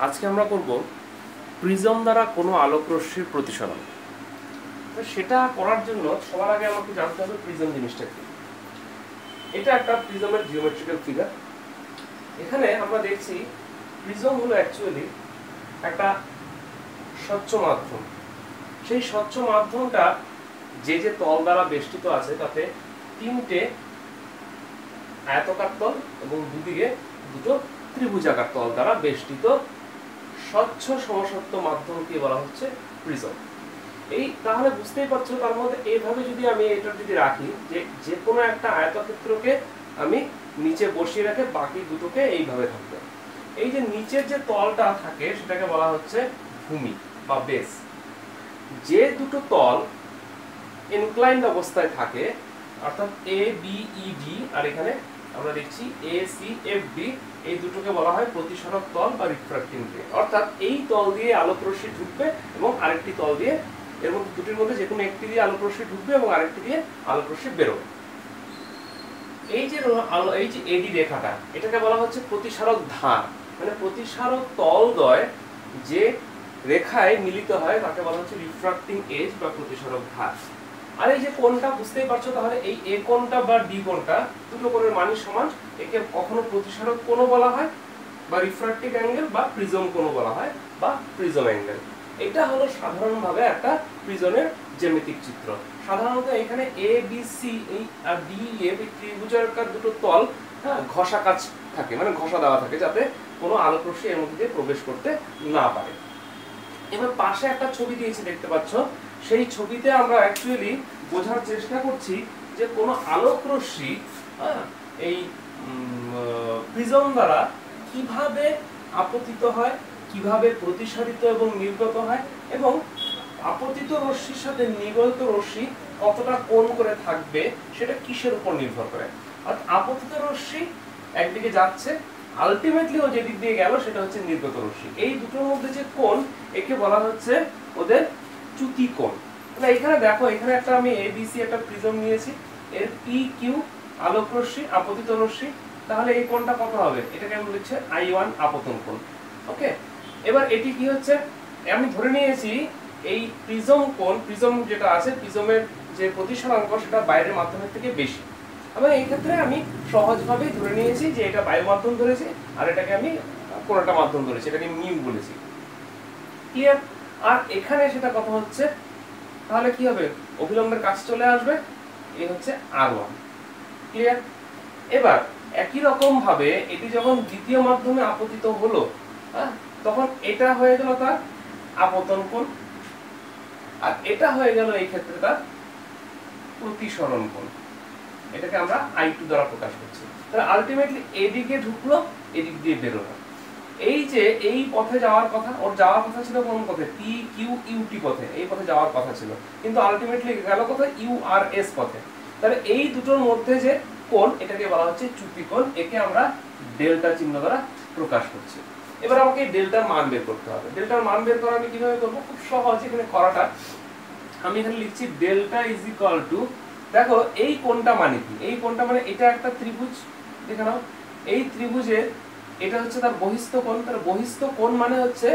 আজকে আমরা করব প্রিজম দ্বারা কোনো আলোক রশ্মির প্রতিসরণ। তো সেটা করার জন্য সবার আগে আমাকে জানতে হবে প্রিজম জিনিসটা কি। এটা একটা প্রিজমের জিওমেট্রিক্যাল ফিগার। এখানে আমরা দেখছি প্রিজম হলো অ্যাকচুয়ালি একটা স্বচ্ছ মাধ্যম। সেই স্বচ্ছ মাধ্যমটা যে যে তল দ্বারা বেষ্টিত আছে তাতে তিনটে আয়তাকার তল এবং দুদিকে দুটো ত্রিভুজাকার তল দ্বারা বেষ্টিত স্বচ্ছ সমসত্ব মাধ্যমকে বলা হচ্ছে প্রিজম। এই তাহলে বুঝতেই পারছো, তার মধ্যে এইভাবে যদি আমি এটা যদি রাখি যে যে কোনো একটা আয়তক্ষেত্রকে আমি নিচে বসিয়ে রেখে বাকি দুটোকে এইভাবে থাকবে। এই যে নিচের যে তলটা থাকে সেটাকে বলা হচ্ছে ভূমি বা বেস। যে দুটো তল ইনক্লাইন্ড অবস্থায় থাকে অর্থাৎ এ বি ই ডি আর এখানে আমরা দেখছি এ সি এফ ডি, এই দুটোকে বলা হয় প্রতিসরক তল বা রিফ্রাক্টিং প্লেন। অর্থাৎ এই তল দিয়ে আলোক রশ্মি ঢুকবে এবং আরেকটি তল দিয়ে, এর মধ্যে দুটির মধ্যে যে কোনো একটি দিয়ে আলোক রশ্মি ঢুকবে এবং আরেকটি দিয়ে আলোক রশ্মি বেরোবে। এই যে এডি রেখাটা, এটাকে বলা হচ্ছে প্রতিসারক ধার, মানে প্রতিসারক তলদ্বয় যে রেখায় মিলিত হয় তাকে বলা হচ্ছে রিফ্রাক্টিং এজ বা প্রতিসারক ধার। আর এই যে কোণটা বুঝতেই পারছো, তাহলে এই এ কোণটা বা ডি কোণটা দুটো কোণের মানই সমান, একে কখনো প্রতিসারক কোণ বলা হয় বা রিফ্রাক্টিভ অ্যাঙ্গেল বা প্রিজম কোণ বলা হয় বা প্রিজম অ্যাঙ্গেল। এটা হলো সাধারণভাবে একটা প্রিজমের জ্যামিতিক চিত্র। সাধারণত এখানে এ বি সি এই আর ডি এফ এই ত্রিভুজাকার দুটো তল ঘষা কাজ থাকে, মানে ঘষা দেওয়া থাকে যাতে কোনো আলোক রশ্মি এর মধ্যে দিয়ে প্রবেশ করতে না পারে। এবার পাশে একটা ছবি দিয়েছি দেখতে পাচ্ছ, সেই ছবিতে আমরা অ্যাকচুয়ালি বোঝার চেষ্টা করছি যে কোনো আলোক রশ্মি এই প্রিজম দ্বারা কিভাবে আপতিত হয়, কিভাবে প্রতিসারিত এবং নির্গত হয়, এবং আপতিত রশ্মির সাথে নির্গত রশ্মি কতটা কোণ করে থাকবে সেটা কিসের উপর নির্ভর করে। অর্থাৎ আপতিত রশ্মি একদিকে যাচ্ছে, আলটিমেটলি ও যেদিক দিয়ে গেল সেটা হচ্ছে নির্গত রশ্মি। এই দুটোর মধ্যে যে কোণ একে বলা হচ্ছে ওদের চ্যুতি কোণ। তাহলে এখানে দেখো, এখানে একটা আমি এবিসি একটা প্রিজম নিয়েছি, এর পি কিউ আলোক রশ্মি আপতিত রশ্মি, তাহলে এই কোণটা কত হবে? এটাকে আমি লিখছি I1 আপতন কোণ। ওকে, এবার এটি কি হচ্ছে, আমি ধরে নিয়েছি এই প্রিজম কোণ, প্রিজম যেটা আছে প্রিজমের যে প্রতিসরাঙ্ক সেটা বাইরের মাধ্যমের থেকে বেশি। এবং এই ক্ষেত্রে আমি সহজভাবে ধরে নিয়েছি যে এটা বায়ু মাধ্যম ধরেছি আর এটাকে আমি কোন একটা মাধ্যম ধরেছি, এটাকে মিউ বলেছি। ক্লিয়ার? আর এখানে সেটা কত হচ্ছে, তাহলে কি হবে? অভিলম্বের কাছে চলে আসবে, এই হচ্ছে R1। ক্লিয়ার? এবার একই রকম ভাবে এটি যখন দ্বিতীয় মাধ্যমে আপতিত হলো, তখন এটা হয়ে গেল তার আপতন কোণ, আর এটা হয়ে গেল এই ক্ষেত্রে তার প্রতিসরণ কোণ। এটাকে আমরা I2 দ্বারা প্রকাশ করছি। তাহলে আলটিমেটলি এদিকে ঢুকলো, এদিক দিয়ে বেরোলো। এই যে এই পথে যাওয়ার কথা, ওর যাওয়ার কথা ছিল কোন পথে? পি কিউ ইউটি পথে, এই পথে যাওয়ার কথা ছিল, কিন্তু আলটিমেটলি গেল কোথায়? ইউআরএস পথে। তাহলে এই দুটোর মধ্যে যে কোণ এটাকে বলা হচ্ছে চ্যুতি কোণ, একে আমরা ডেল্টা চিহ্ন দ্বারা প্রকাশ করছি। এবার আমাকে এই ডেল্টার মান বের করতে হবে। ডেল্টার মান বের করা আমি কিভাবে করবো? খুব সহজ। এখানে করাটা আমি এখানে লিখছি ডেল্টা ইজ ইকুয়াল টু, দেখো এই কোণটা মানে কি? এই কোণটা মানে এটা একটা ত্রিভুজ, দেখে নাও এই ত্রিভুজের এটা হচ্ছে তার বহিস্থ কোণ। তার বহিস্থ কোণ মানে হচ্ছে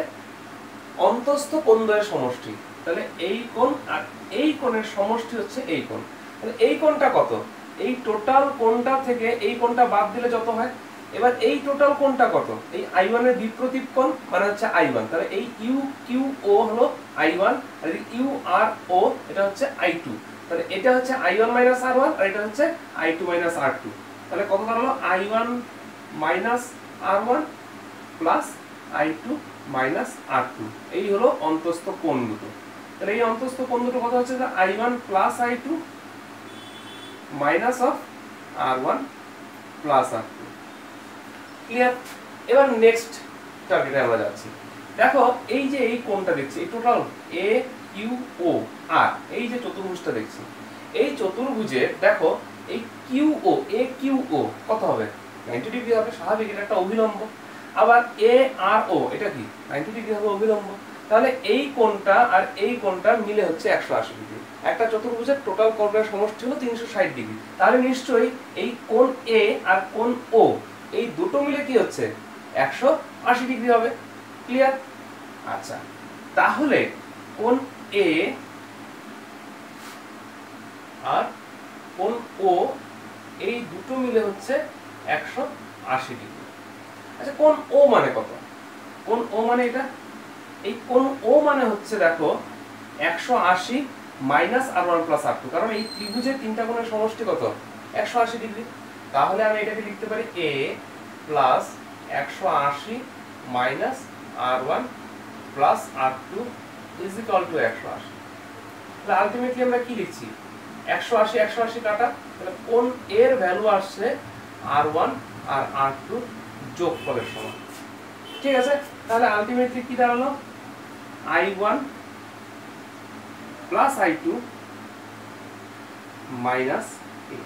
অন্তস্থ কোণদ্বয়ের সমষ্টি। তাহলে এই কোণ আর এই কোণের সমষ্টি হচ্ছে এই কোণ। তাহলে এই কোণটা কত? এই টোটাল কোণটা থেকে এই কোণটা বাদ দিলে যত হয়। এবার এই টোটাল কোণটা কত? এই I1 এর বিপরীত কোণ মানে হচ্ছে I1। তাহলে এই ইউ কিউ ও হলো I1 আর ইউ আর ও এটা হচ্ছে I2। তাহলে এটা হচ্ছে I1 মাইনাস R1 আর এটা হচ্ছে I2 মাইনাস R2। তাহলে কত দাঁড়ালো? I1 minus R1 plus I2 minus R2। এই হলো অন্তস্থ কোণ দুটো। তাহলে এই অন্তস্থ কোণ দুটো কত হচ্ছে? I1 plus I2 minus of R1 plus R2। Clear? এবার নেক্সট টার্গেটে আমরা যাচ্ছি। দেখো এই যে এই কোণটা দেখছি, এই টোটাল এ কিউ ও আর এই যে চতুর্ভুজটা দেখছি, এই চতুর্ভুজের দেখো এই কিউ ও এ কিউ ও কত হবে? 90 ডিগ্রি হবে, স্বাভাবিক, এটা একটা অভিলম্ব। আবার এ আর ও এটা কি? 90 ডিগ্রি হবে, অভিলম্ব। তাহলে এই কোণটা আর এই কোণটা মিলে হচ্ছে 180 ডিগ্রি। একটা চতুর্ভুজের টোটাল কোণের সমষ্টি হলো 360 ডিগ্রি। তাহলে নিশ্চয়ই এই কোণ এ আর কোণ ও এই দুটো মিলে কি হচ্ছে? 180 ডিগ্রি হবে। ক্লিয়ার? আচ্ছা, তাহলে কোণ এ আর কোণ ও এই দুটো মিলে হচ্ছে 180 ডিগ্রি। আচ্ছা, কোণ ও মানে কত? কোণ ও মানে এটা, এই কোণ ও মানে হচ্ছে দেখো 180 মাইনাস R1 প্লাস R2, কারণ এই ত্রিভুজের তিনটা কোণের সমষ্টি কত? 180 ডিগ্রি। তাহলে আমি এটাকে লিখতে পারি a plus 180 minus R1 plus R2 is equal two 180। তাহলে আলটিমেটলি আমরা কি লিখছি? 180 180 কাটা, তাহলে কোণ এর ভ্যালু আসছে R1 আর R2 যোগফলের সমান। ঠিক আছে, তাহলে আলটিমেটলি কি দাঁড়ালো? I1 plus I2 minus A।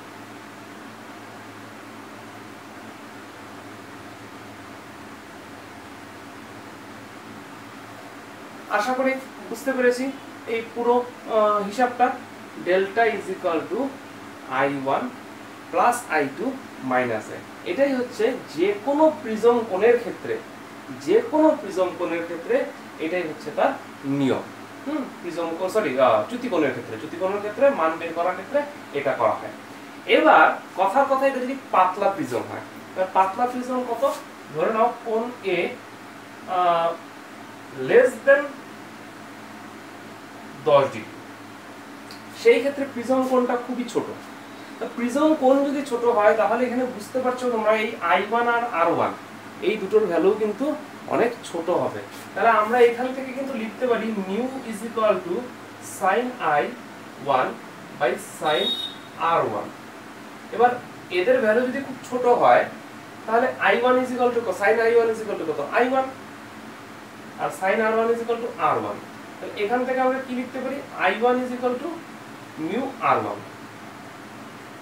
আশা করি বুঝতে পেরেছি এই পুরো হিসাবটা। Delta is equal two I1 plus I2 minus A। এটাই হচ্ছে যে কোনো প্রিজম কোণের ক্ষেত্রে, যে কোনো প্রিজম কোণের ক্ষেত্রে এটাই হচ্ছে তার নিয়ম। প্রিজম কোণ, সরি, চ্যুতিকোণের ক্ষেত্রে, চ্যুতিকোণের ক্ষেত্রে মান বের করার ক্ষেত্রে এটা করা হয়। এবার কথার কথা, এটা যদি পাতলা প্রিজম হয়, তাহলে পাতলা প্রিজম কত? ধরে নাও কোণ এ লেস দেন 10 ডিগ্রি, সেই ক্ষেত্রে প্রিজম কোণটা খুবই ছোট। প্রিজম কোণ যদি ছোট হয় তাহলে এখানে বুঝতে পারছো তোমরা এই I1 আর R1 এই দুটোর ভ্যালু কিন্তু অনেক ছোট হবে। তাহলে আমরা এখান থেকে কিন্তু লিখতে পারি mu is equal to sin I1 by sin R1। এবার এদের ভ্যালু যদি খুব ছোট হয় তাহলে I1 is equal to sin I1 is equal to কত? I1, আর sin R1 is equal to R1। তাহলে এখান থেকে আমরা কি লিখতে পারি? I1 is equal to mu R1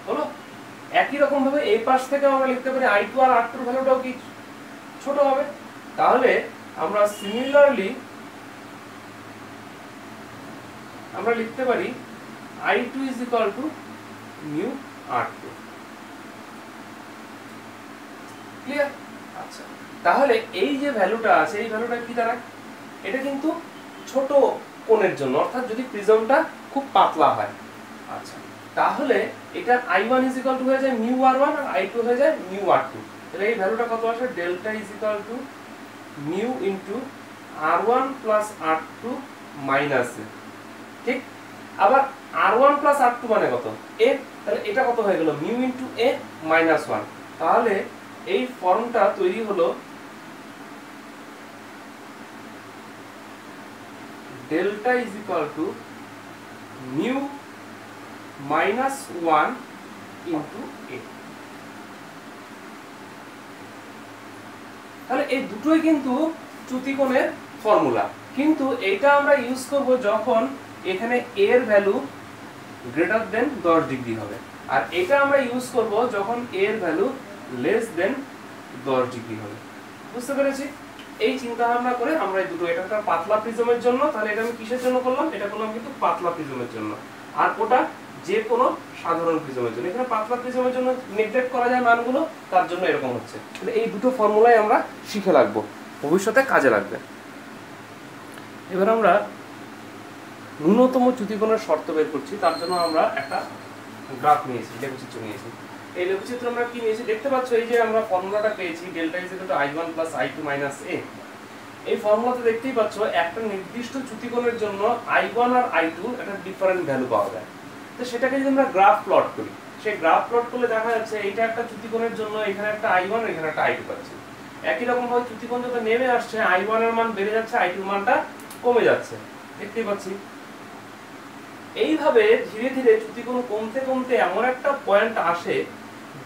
হলো। একই রকম ভাবে এই পাশ থেকে আমরা লিখতে পারি I2 আর R2 এর ভ্যালুটাও কি ছোট হবে। তাহলে আমরা সিমিলারলি আমরা লিখতে পারি I2 is equal to mu R2। Clear? আচ্ছা, তাহলে এই যে ভ্যালুটা আছে এই ভ্যালুটা কি দাঁড়ায়? এটা কিন্তু ছোট কোণের জন্য, অর্থাৎ যদি প্রিজমটা খুব পাতলা হয়। আচ্ছা, তাহলে এটা I1 ইজ ইকুয়াল টু হয়ে যায় মিউ R1 আর I2 হয়ে যায় মিউ R2। তাহলে এই ভ্যালুটা কত আসে? Delta is equal to mu into R1 plus R2 minus A। ঠিক, আবার R1 প্লাস R2 মানে কত? A। তাহলে এটা কত হয়ে গেল? Mu into A minus 1। তাহলে এই ফর্মটা তৈরি হলো delta is equal to mu minus 1 into A। তাহলে এই দুটোই কিন্তু চ্যুতিকোণের ফর্মুলা, কিন্তু এটা আমরা ইউজ করব যখন এখানে A এর ভ্যালু গ্রেটার দেন 10 ডিগ্রি হবে, আর এটা আমরা ইউজ করব যখন A এর ভ্যালু লেস দেন 10 ডিগ্রি হবে। বুঝতে পেরেছি? এই চিন্তা ভাবনা করে আমরা এই দুটো, এটা একটা পাতলা প্রিজমের জন্য, তাহলে এটা আমি কিসের জন্য করলাম? এটা করলাম কিন্তু পাতলা প্রিজমের জন্য, আর ওটা যে কোনো সাধারণ প্রিজমের জন্য। এখানে পাতলা প্রিজমের জন্য নেগলেক্ট করা যায় মানগুলো, তার জন্য এরকম হচ্ছে। তাহলে এই দুটো ফর্মুলাই আমরা শিখে রাখবো, ভবিষ্যতে কাজে লাগবে। এবার আমরা ন্যূনতম চ্যুতিকোণের শর্ত বের করছি, তার জন্য আমরা একটা গ্রাফ নিয়েছি, লেখচিত্র নিয়েছি। এই লেখচিত্র আমরা কি নিয়েছি দেখতে পাচ্ছ, এই যে আমরা ফর্মুলাটা পেয়েছি delta is equal two I1 plus I2 minus A। এই ফর্মুলাতে দেখতেই পাচ্ছ একটা নির্দিষ্ট চ্যুতিকোণের জন্য I1 আর I2 একটা ডিফারেন্ট ভ্যালু পাওয়া যায়। তো সেটাকে যদি আমরা গ্রাফ প্লট করি, সেই গ্রাফ প্লট করলে দেখা যাচ্ছে এইটা একটা চ্যুতিকোণের জন্য এখানে একটা I1 এখানে একটা I2 পাচ্ছি। একই রকম ভাবে চ্যুতিকোণ যত নেমে আসছে I1 এর মান বেড়ে যাচ্ছে, I2 এর মানটা কমে যাচ্ছে, দেখতেই পাচ্ছি। এইভাবে ধীরে ধীরে চ্যুতিকোণ কমতে কমতে এমন একটা পয়েন্ট আসে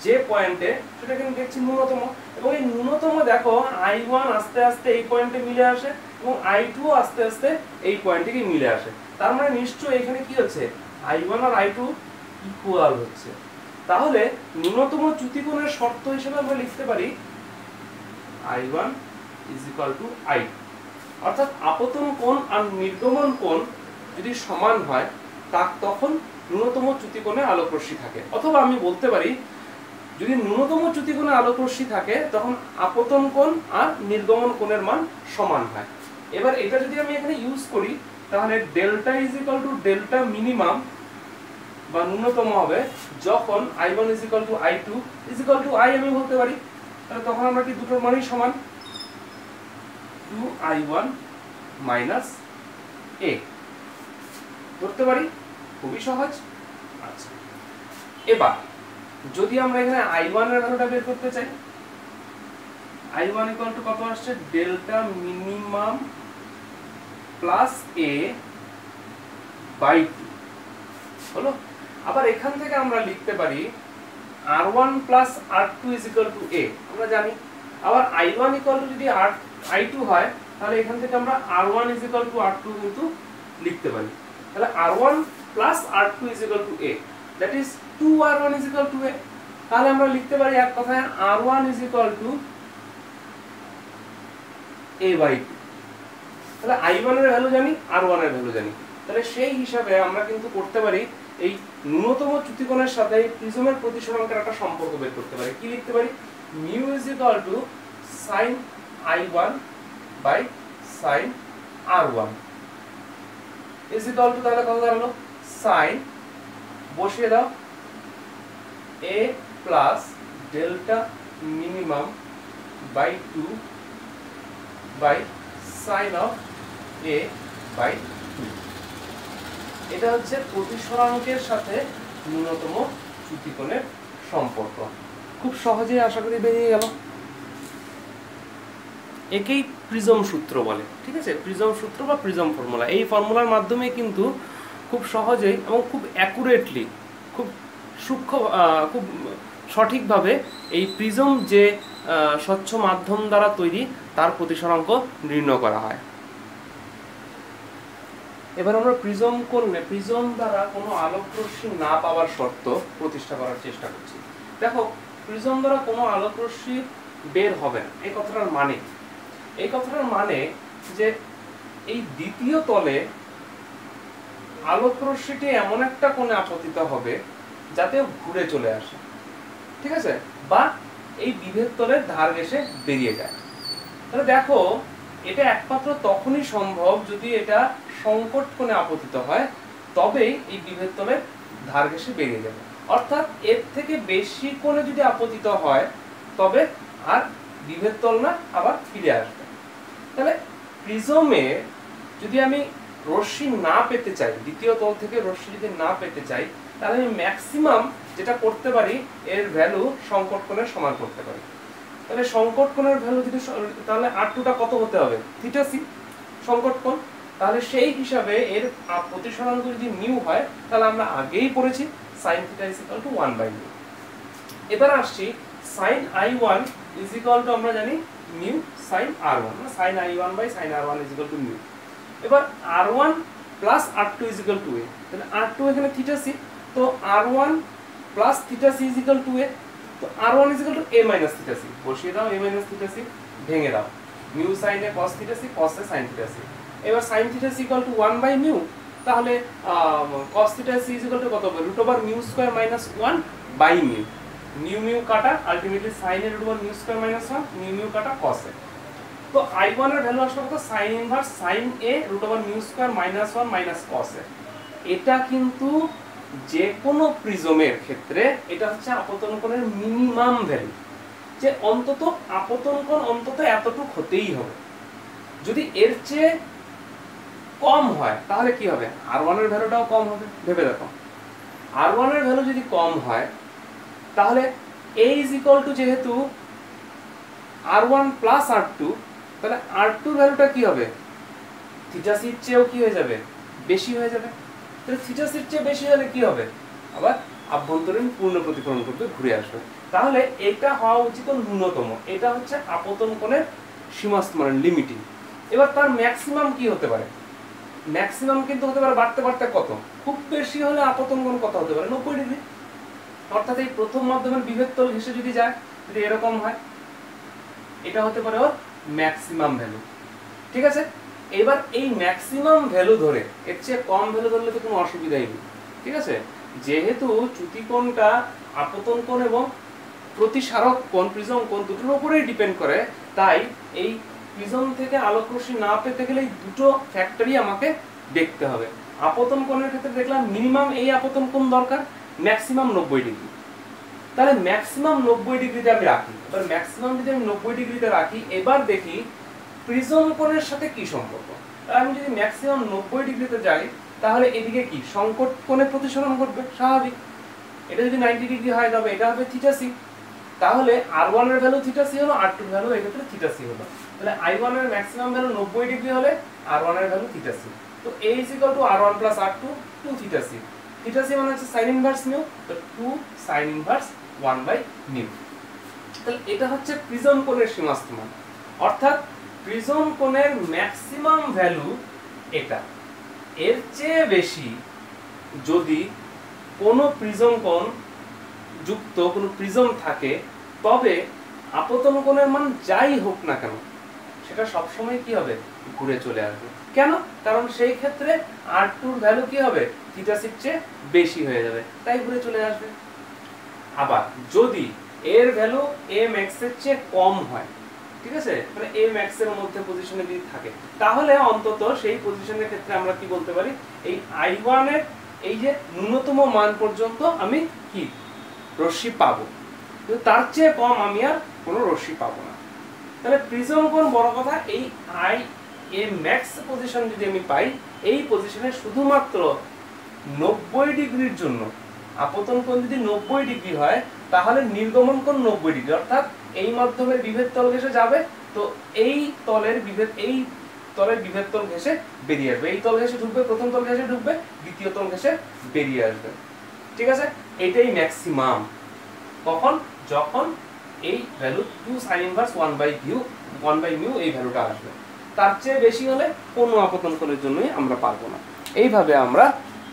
যে পয়েন্টে সেটা কিন্তু দেখছি ন্যূনতম, এবং এই ন্যূনতম দেখো I1 আস্তে আস্তে এই পয়েন্টে মিলে আসে এবং I2 আস্তে আস্তে এই পয়েন্টে মিলে আসে। তার মানে নিশ্চয়ই এখানে কি হচ্ছে? I1 আর I2 ইকুয়াল হচ্ছে। তাহলে ন্যূনতম চ্যুতিকোণের শর্ত হিসেবে আমরা লিখতে পারি I1 is equal two I2, অর্থাৎ আপতন কোণ আর নির্গমন কোণ যদি সমান হয় তখন ন্যূনতম চ্যুতিকোণে আলোকরশ্মি থাকে। অথবা আমি বলতে পারি যদি ন্যূনতম চ্যুতিকোণে আলোক রশ্মি থাকে তখন আপতন কোণ আর নির্গমন কোণের মান সমান হয়। এবার এটা যদি আমি এখানে ইউজ করি তাহলে delta is equal to delta minimum বা ন্যূনতম হবে যখন I1 is equal two I2 is equal two I আমি বলতে পারি। তাহলে তখন আমরা কি দুটোর মানই সমান 2I1 মাইনাস A ধরতে পারি, খুবই সহজ। আচ্ছা, এবার যদি আমরা এখানে I1 এর ভ্যালুটা বের করতে চাই, I1 ইকুয়াল টু কত আসছে delta minimum plus A by 2 হলো। আবার এখান থেকে আমরা লিখতে পারি R1 plus R2 is equal to A আমরা জানি। আবার I1 ইকুয়াল টু যদি I2 হয় তাহলে এখান থেকে আমরা R1 is equal two R2 কিন্তু লিখতে পারি। তাহলে R1 plus R2 is equal to A, that is 2R1 is equal to A। তাহলে আমরা লিখতে পারি এক কথায় R1 is equal to A by 2। তাহলে I1 এর ভ্যালু জানি, R1 এর ভ্যালু জানি, তাহলে সেই হিসাবে আমরা কিন্তু করতে পারি এই ন্যূনতম চ্যুতিকোণের সাথে প্রিজমের প্রতিসরাঙ্কের একটা সম্পর্ক বের করতে পারি। কি লিখতে পারি, mu is equal to sin I1 by sin R1 is equal to তাহলে কত দাঁড়ালো sin বসিয়ে দাও A plus delta minimum by 2 by sin of A by 2। এটা হচ্ছে প্রতিসরাঙ্কের সাথে ন্যূনতম চ্যুতিকোণের সম্পর্ক। খুব সহজেই আশা করি বেরিয়ে গেল। একেই প্রিজম সূত্র বলে, ঠিক আছে, প্রিজম সূত্র বা প্রিজম ফর্মুলা। এই ফর্মুলার মাধ্যমে কিন্তু খুব সহজেই এবং খুব অ্যাকুরেটলি, খুব সূক্ষ্ম, খুব সঠিকভাবে এই প্রিজম যে স্বচ্ছ মাধ্যম দ্বারা তৈরি তার প্রতিসরাঙ্ক নির্ণয় করা হয়। এবার আমরা প্রিজম দ্বারা কোনো আলোক রশ্মি না পাওয়ার শর্ত প্রতিষ্ঠা করার চেষ্টা করছি। দেখো, প্রিজম দ্বারা কোনো আলোক রশ্মি বের হবে না, এই কথাটার মানে যে এই দ্বিতীয় তলে আলোক রশ্মিটি এমন একটা কোণে আপতিত হবে যাতে ঘুরে চলে আসে, ঠিক আছে, বা এই বিভেদ তলের ধার ঘেঁষে বেরিয়ে যায়। তাহলে দেখো, এটা একমাত্র তখনই সম্ভব যদি এটা সংকট কোণে আপতিত হয়, তবেই এই বিভেদ তলের ধার ঘেঁষে বেরিয়ে যাবে। অর্থাৎ এর থেকে বেশি কোণে যদি আপতিত হয় তবে আর বিভেদ তল না, আবার ফিরে আসবে। তাহলে প্রিজমে যদি আমি রশ্মি না পেতে চাই, দ্বিতীয় তল থেকে রশ্মি যদি না পেতে চাই, তাহলে আমি ম্যাক্সিমাম যেটা করতে পারি এর ভ্যালু সংকট কোণের সমান করতে পারি। তাহলে সংকট কোণের ভ্যালু যদি, তাহলে R2টা কত হতে হবে, থিটা সি সংকট কোণ। তাহলে সেই হিসাবে এর প্রতিসরাঙ্ক যদি মিউ হয় তাহলে আমরা আগেই পড়েছি sin θ is equal to 1 by mu। এবার আসছি sin I1 is equal to আমরা জানি mu sin R1, sin I1 by sin R1 is equal to mu। এবার R1 plus R2 is equal to A, তাহলে R2 এখানে theta C, তো R1 plus theta C is equal to A, তো R1 is equal to A minus theta C, বসিয়ে দাও A minus theta C, ভেঙে দাও mu sin A cos theta C, cos A sin theta C. এবার sin theta C equal to 1 by mu, তাহলে cos theta C is equal to কত হবে, root over mu square minus 1 by mu, mu কাটা ultimately sin এর root over mu square minus 1, mu কাটা cos A। তো I1 এর value আসলে কত, sin inverse sin A root over mu square minus 1 minus cos A। এটা কিন্তু যে কোনো প্রিজমের ক্ষেত্রে এটা হচ্ছে আপতন কোণের মিনিমাম ভ্যালু, যে অন্তত আপতন কোণ অন্তত এতটুকু হতেই হবে। যদি এর চেয়ে কম হয় তাহলে কি হবে, R1 এর ভ্যালুটাও কম হবে। ভেবে দেখো, R1 এর ভ্যালু যদি কম হয় তাহলে A is equal to যেহেতু R1 plus R2, তাহলে R2 ভ্যালুটা কি হবে, থিটা সির চেয়েও কি হয়ে যাবে, বেশি হয়ে যাবে। তাহলে থিটা সির চেয়ে বেশি হলে কি হবে, আবার আভ্যন্তরীণ পূর্ণ প্রতিফলন করতে ঘুরে আসবে। তাহলে এটা হওয়া উচিত ন্যূনতম, এটা হচ্ছে আপতন কোণের সীমাস্থ মানে লিমিটিং। এবার তার ম্যাক্সিমাম কি হতে পারে, ম্যাক্সিমাম কিন্তু হতে পারে বাড়তে বাড়তে কত, খুব বেশি হলে আপতন কোণ কত হতে পারে, 90 ডিগ্রি। অর্থাৎ এই প্রথম মাধ্যমের বিভেদ তল ঘেঁষে যদি যায়, যদি এরকম হয়, এটা হতে পারে ওর ম্যাক্সিমাম ভ্যালু, ঠিক আছে। এবার এই ম্যাক্সিমাম ভ্যালু ধরে এর চেয়ে কম ভ্যালু ধরলে তো কোনো অসুবিধাই নেই, ঠিক আছে। যেহেতু চ্যুতিকোণটা আপতন কোণ এবং প্রতিসারক কোণ প্রিজম কোণ দুটোর উপরেই ডিপেন্ড করে। তাই এই প্রিজম থেকে আলোক রশ্মি না পেতে গেলে এই দুটো ফ্যাক্টরই আমাকে দেখতে হবে। আপতন কোণের ক্ষেত্রে দেখলাম মিনিমাম এই আপতন কোণ দরকার, ম্যাক্সিমাম 90 ডিগ্রি। তাহলে ম্যাক্সিমাম 90 ডিগ্রিতে আমি রাখি। এবার ম্যাক্সিমাম যদি আমি 90 ডিগ্রিতে রাখি, এবার দেখি প্রিজম কোণের সাথে কি সম্পর্ক। তাহলে আমি যদি ম্যাক্সিমাম 90 ডিগ্রিতে যাই, তাহলে এদিকে কি সংকট কোণে প্রতিসরণ ঘটবে, স্বাভাবিক। এটা যদি 90 ডিগ্রি হয় তবে এটা হবে থিটা সি। তাহলে R1 এর ভ্যালু থিটা সি হলো, R2 এর ভ্যালু এই ক্ষেত্রে থিটা সি হলো। তাহলে I1 এর ম্যাক্সিমাম ভ্যালু 90 ডিগ্রি হলে R1 এর ভ্যালু থিটা সি। তো A R1 + R2 2 theta C. Theta C মানে হচ্ছে sin ইনভার্স মিউ, তো 2 sin ইনভার্স 1/μ। তাহলে এটা হচ্ছে প্রিজম কোণের সীমাস্থ মান, অর্থাৎ প্রিজম কোণের ম্যাক্সিমাম ভ্যালু এটা। এর চেয়ে বেশি যদি কোনো প্রিজম কোণ যুক্ত কোনো প্রিজম থাকে, তবে আপতন কোণের মান যাই হোক না কেন সেটা সবসময় কি হবে, ঘুরে চলে আসবে। কেন? কারণ সেই ক্ষেত্রে R2 এর ভ্যালু কি হবে, থিটা সির চেয়ে বেশি হয়ে যাবে, তাই ঘুরে চলে আসবে। আবার যদি এর ভ্যালু a max এর চেয়ে কম হয়, ঠিক আছে, মানে a max এর মধ্যে পজিশনে যদি থাকে, তাহলে অন্তত সেই পজিশনের ক্ষেত্রে আমরা কি বলতে পারি, এই I1 এর এই যে ন্যূনতম মান পর্যন্ত আমি কি রশ্মি পাবো, কিন্তু তার চেয়ে কম আমি আর কোনো রশ্মি পাবো না। তাহলে প্রিজম কোণ বড় কথা, এই a max পজিশন যদি আমি পাই, এই পজিশনে শুধুমাত্র 90 ডিগ্রির জন্য আপতন কোণ যদি 90 ডিগ্রি হয়, তাহলে নির্গমন কোণ 90 ডিগ্রি, অর্থাৎ এই মাধ্যমের বিভেদ তল ঘেঁষে যাবে, তো এই তলের বিভেদ তল ঘেঁষে বেরিয়ে আসবে। এই তল ঘেঁষে ঢুকবে, প্রথম তল ঘেঁষে ঢুকবে, দ্বিতীয় তল ঘেঁষে বেরিয়ে আসবে। ঠিক আছে, এটাই ম্যাক্সিমাম। কখন? যখন এই ভ্যালু 2 sin ইনভার্স 1/μ এই ভ্যালুটা আসবে। তার চেয়ে বেশি হলে কোনো আপতন কোণের জন্যই আমরা পারবো না। এইভাবে আমরা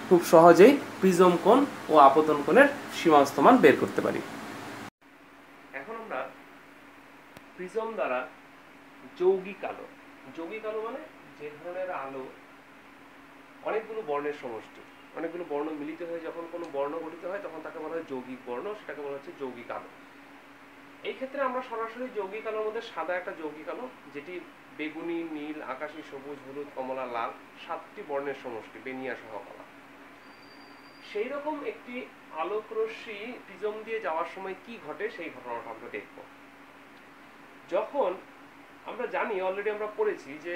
খুব সহজেই প্রিজম কোণ ও আপতন কোণের সীমাস্থ মান বের করতে পারি। এখন আমরা প্রিজম দ্বারা যৌগিক আলো মানে যে ধরনের আলো অনেকগুলো বর্ণের সমষ্টি, অনেকগুলো বর্ণ মিলিত হয়ে যখন কোনো বর্ণ গঠিত হয়, তখন তাকে বলা হয় যৌগিক বর্ণ, সেটাকে বলা হচ্ছে যৌগিক আলো। এই ক্ষেত্রে আমরা সরাসরি যৌগিক আলোর মধ্যে সাদা একটা যৌগিক আলো, যেটি বেগুনি, নীল, আকাশী, সবুজ, হলুদ, কমলা, লাল 7টি বর্ণের সমষ্টি, বেনিয়া সহ কলা। সেই রকম একটি আলোক রশ্মি প্রিজম দিয়ে যাওয়ার সময় কি ঘটে, সেই ঘটনাটা আমরা দেখব। যখন আমরা জানি, অলরেডি আমরা পড়েছি যে